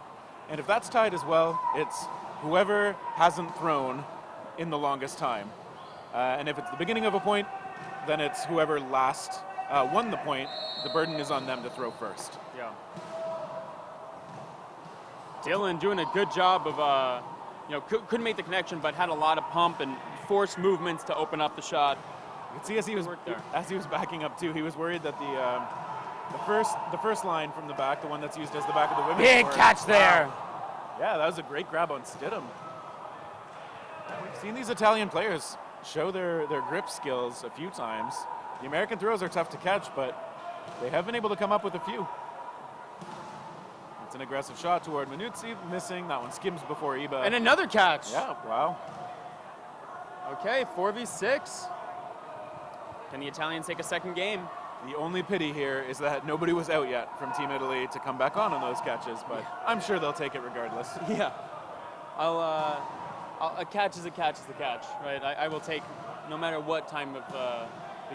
And if that's tied as well, it's whoever hasn't thrown in the longest time. And if it's the beginning of a point, then it's whoever last won the point. The burden is on them to throw first. Yeah. Dylan doing a good job of, couldn't make the connection, but had a lot of pump and forced movements to open up the shot. You can see as he was backing up too, he was worried that the first line from the back, the one that's used as the back of the women's big court, catch there. Yeah, that was a great grab on Stidham. We've seen these Italian players show their grip skills a few times. The American throws are tough to catch, but they have been able to come up with a few. It's an aggressive shot toward Manuzzi, missing. That one skims before Iba. And another catch. Yeah, wow. Okay, 4v6. Can the Italians take a second game? The only pity here is that nobody was out yet from Team Italy to come back on those catches, but I'm sure they'll take it regardless. Yeah. A catch is a catch is a catch, right? I will take, no matter what time of the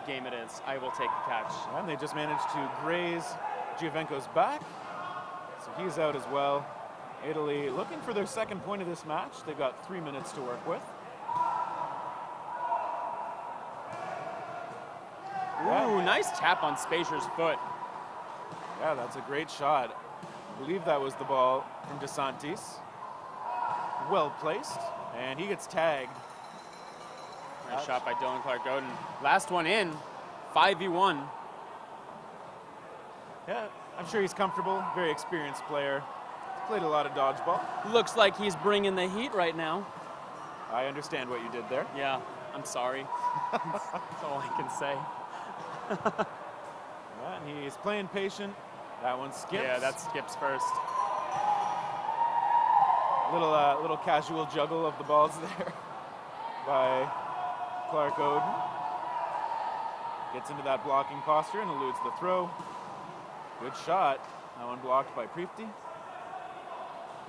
game it is, I will take a catch. And they just managed to graze Giovenco's back, so he's out as well. Italy looking for their second point of this match. They've got 3 minutes to work with. Ooh, nice tap on Spacer's foot. Yeah, that's a great shot. I believe that was the ball from DeSantis. Well placed, and he gets tagged. Nice shot by Dylan Clark-Godin. Last one in, 5v1. Yeah, I'm sure he's comfortable. Very experienced player. Played a lot of dodgeball. Looks like he's bringing the heat right now. I understand what you did there. Yeah. I'm sorry. That's all I can say. Yeah, and he's playing patient. That one skips. Yeah, that skips first. Little casual juggle of the balls there by Clark Oden. Gets into that blocking posture and eludes the throw. Good shot. That one blocked by Prifty.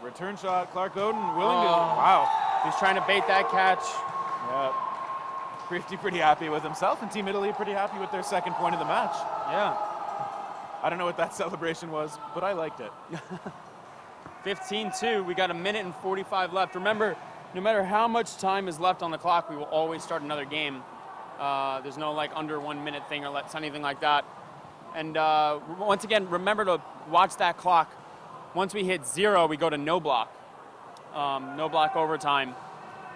Return shot, Clark Oden willing to... Wow. He's trying to bait that catch. Yeah. Prifty pretty happy with himself, and Team Italy pretty happy with their second point of the match. Yeah. I don't know what that celebration was, but I liked it. 15-2. We got a minute and 45 left. Remember, no matter how much time is left on the clock, we will always start another game. There's no like under 1 minute thing or anything like that. And once again, remember to watch that clock. Once we hit 0, we go to no block. No block overtime.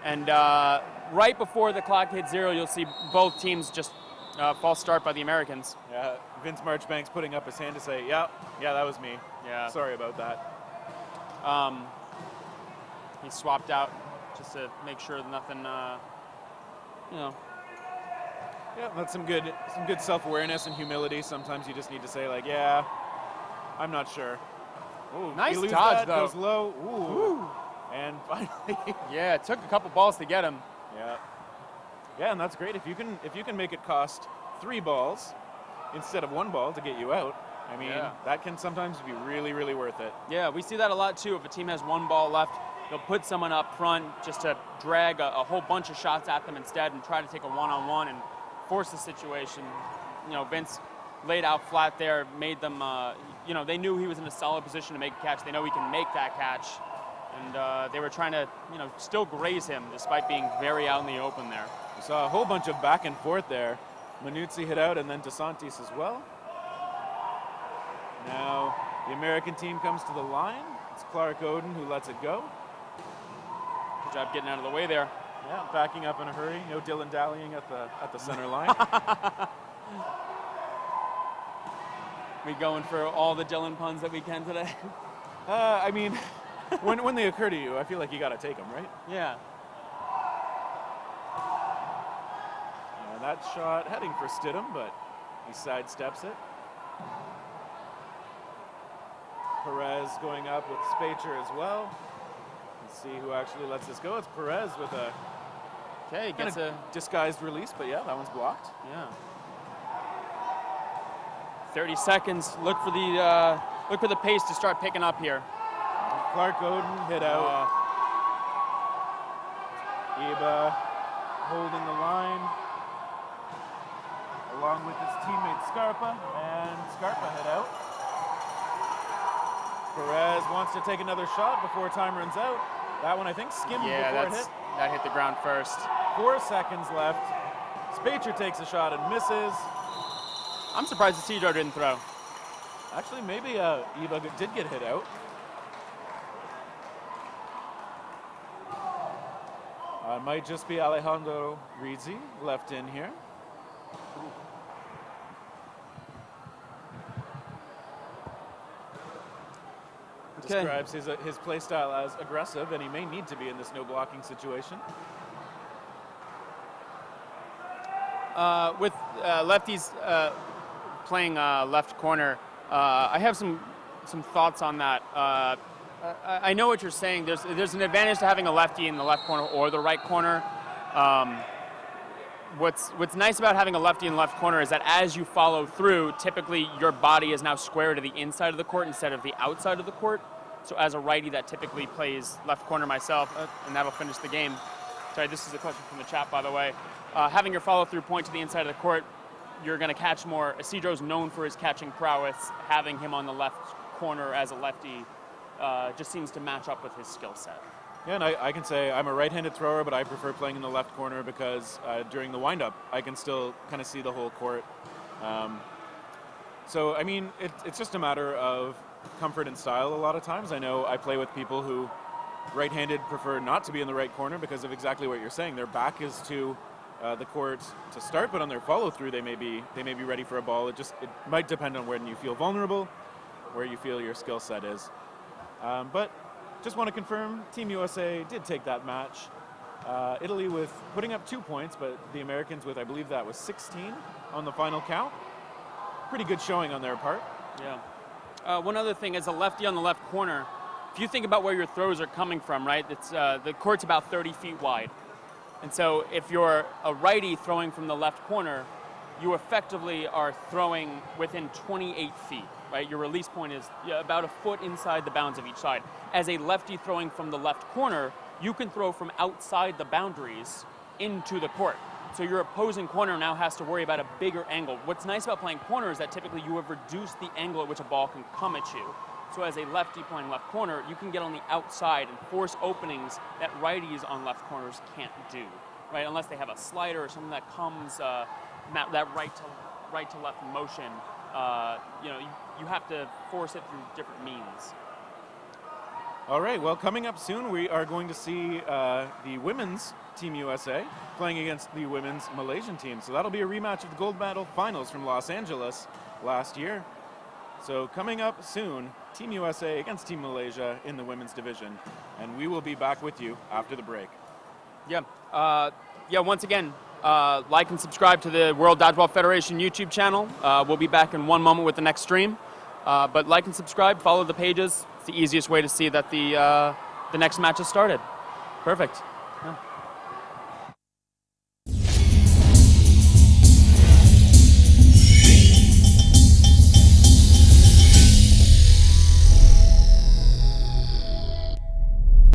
And right before the clock hits 0, you'll see both teams just false start by the Americans. Yeah, Vince Marchbank's putting up his hand to say, yeah, that was me. Yeah. Sorry about that. He swapped out just to make sure nothing, you know. Yeah, that's some good self-awareness and humility. Sometimes you just need to say like, yeah, I'm not sure. Ooh, nice dodge dodge, though. Goes low. Ooh. And finally. Yeah, it took a couple balls to get him. Yeah. Yeah, and that's great. If you can make it cost 3 balls instead of 1 ball to get you out, I mean, that can sometimes be really, really worth it. Yeah, we see that a lot too. If a team has 1 ball left, they'll put someone up front just to drag a whole bunch of shots at them instead and try to take a one-on-one and force the situation. You know, Vince laid out flat there, made them, you know, they knew he was in a solid position to make a catch. They know he can make that catch. And they were trying to, you know, still graze him despite being very out in the open there. We saw a whole bunch of back and forth there. Manuzzi hit out and then DeSantis as well. Now the American team comes to the line. It's Clark Oden who lets it go. Good job getting out of the way there. Yeah, backing up in a hurry. No dilly-dallying at the center line. We going for all the Dylan puns that we can today? I mean, when they occur to you, I feel like you got to take them, right? Yeah. That shot heading for Stidham, but he sidesteps it. Perez going up with Spacher as well. Let's see who actually lets this go. It's Perez with a gets a disguised release, but yeah, that one's blocked. Yeah. 30 seconds. Look for the pace to start picking up here. Clark Oden hit out. Iba holding the line along with his teammate Scarpa, and Scarpa hit out. Perez wants to take another shot before time runs out. That one, I think, skimmed before it hit. That hit the ground first. 4 seconds left. Spacher takes a shot and misses. I'm surprised Isidro didn't throw. Actually, maybe Iba did get hit out. It might just be Alejandro Rizzi left in here. Describes his play style as aggressive, and he may need to be in this no blocking situation. With lefties playing left corner, I have some thoughts on that. I know what you're saying. There's an advantage to having a lefty in the left corner or the right corner. What's nice about having a lefty in the left corner is that as you follow through, typically your body is now square to the inside of the court instead of the outside of the court. So as a righty that typically plays left corner myself, and that'll finish the game. Sorry, this is a question from the chat, by the way. Having your follow-through point to the inside of the court, you're going to catch more. Isidro's known for his catching prowess. Having him on the left corner as a lefty just seems to match up with his skill set. Yeah, and I can say I'm a right-handed thrower, but I prefer playing in the left corner because during the wind-up, I can still kind of see the whole court. So, I mean, it's just a matter of comfort and style a lot of times. I know I play with people who right-handed prefer not to be in the right corner because of exactly what you're saying. Their back is to the court to start, but on their follow-through, they may be ready for a ball. It might depend on when you feel vulnerable, where you feel your skill set is. But just want to confirm, Team USA did take that match. Italy with putting up 2 points, but the Americans with, I believe that was 16 on the final count. Pretty good showing on their part. Yeah. One other thing, as a lefty on the left corner, if you think about where your throws are coming from, right, it's, the court's about 30 feet wide. And so if you're a righty throwing from the left corner, you effectively are throwing within 28 feet, right? Your release point is about a foot inside the bounds of each side. As a lefty throwing from the left corner, you can throw from outside the boundaries into the court. So your opposing corner now has to worry about a bigger angle. What's nice about playing corner is that typically you have reduced the angle at which a ball can come at you. So as a lefty playing left corner, you can get on the outside and force openings that righties on left corners can't do, right? Unless they have a slider or something that comes, that right to left motion, you have to force it through different means. All right, well, coming up soon, we are going to see the women's Team USA playing against the women's Malaysian team. So that'll be a rematch of the gold medal finals from Los Angeles last year. So coming up soon, Team USA against Team Malaysia in the women's division. And we will be back with you after the break. Yeah, once again, like and subscribe to the World Dodgeball Federation YouTube channel. We'll be back in one moment with the next stream. But like and subscribe, follow the pages. It's the easiest way to see that the next match has started. Perfect.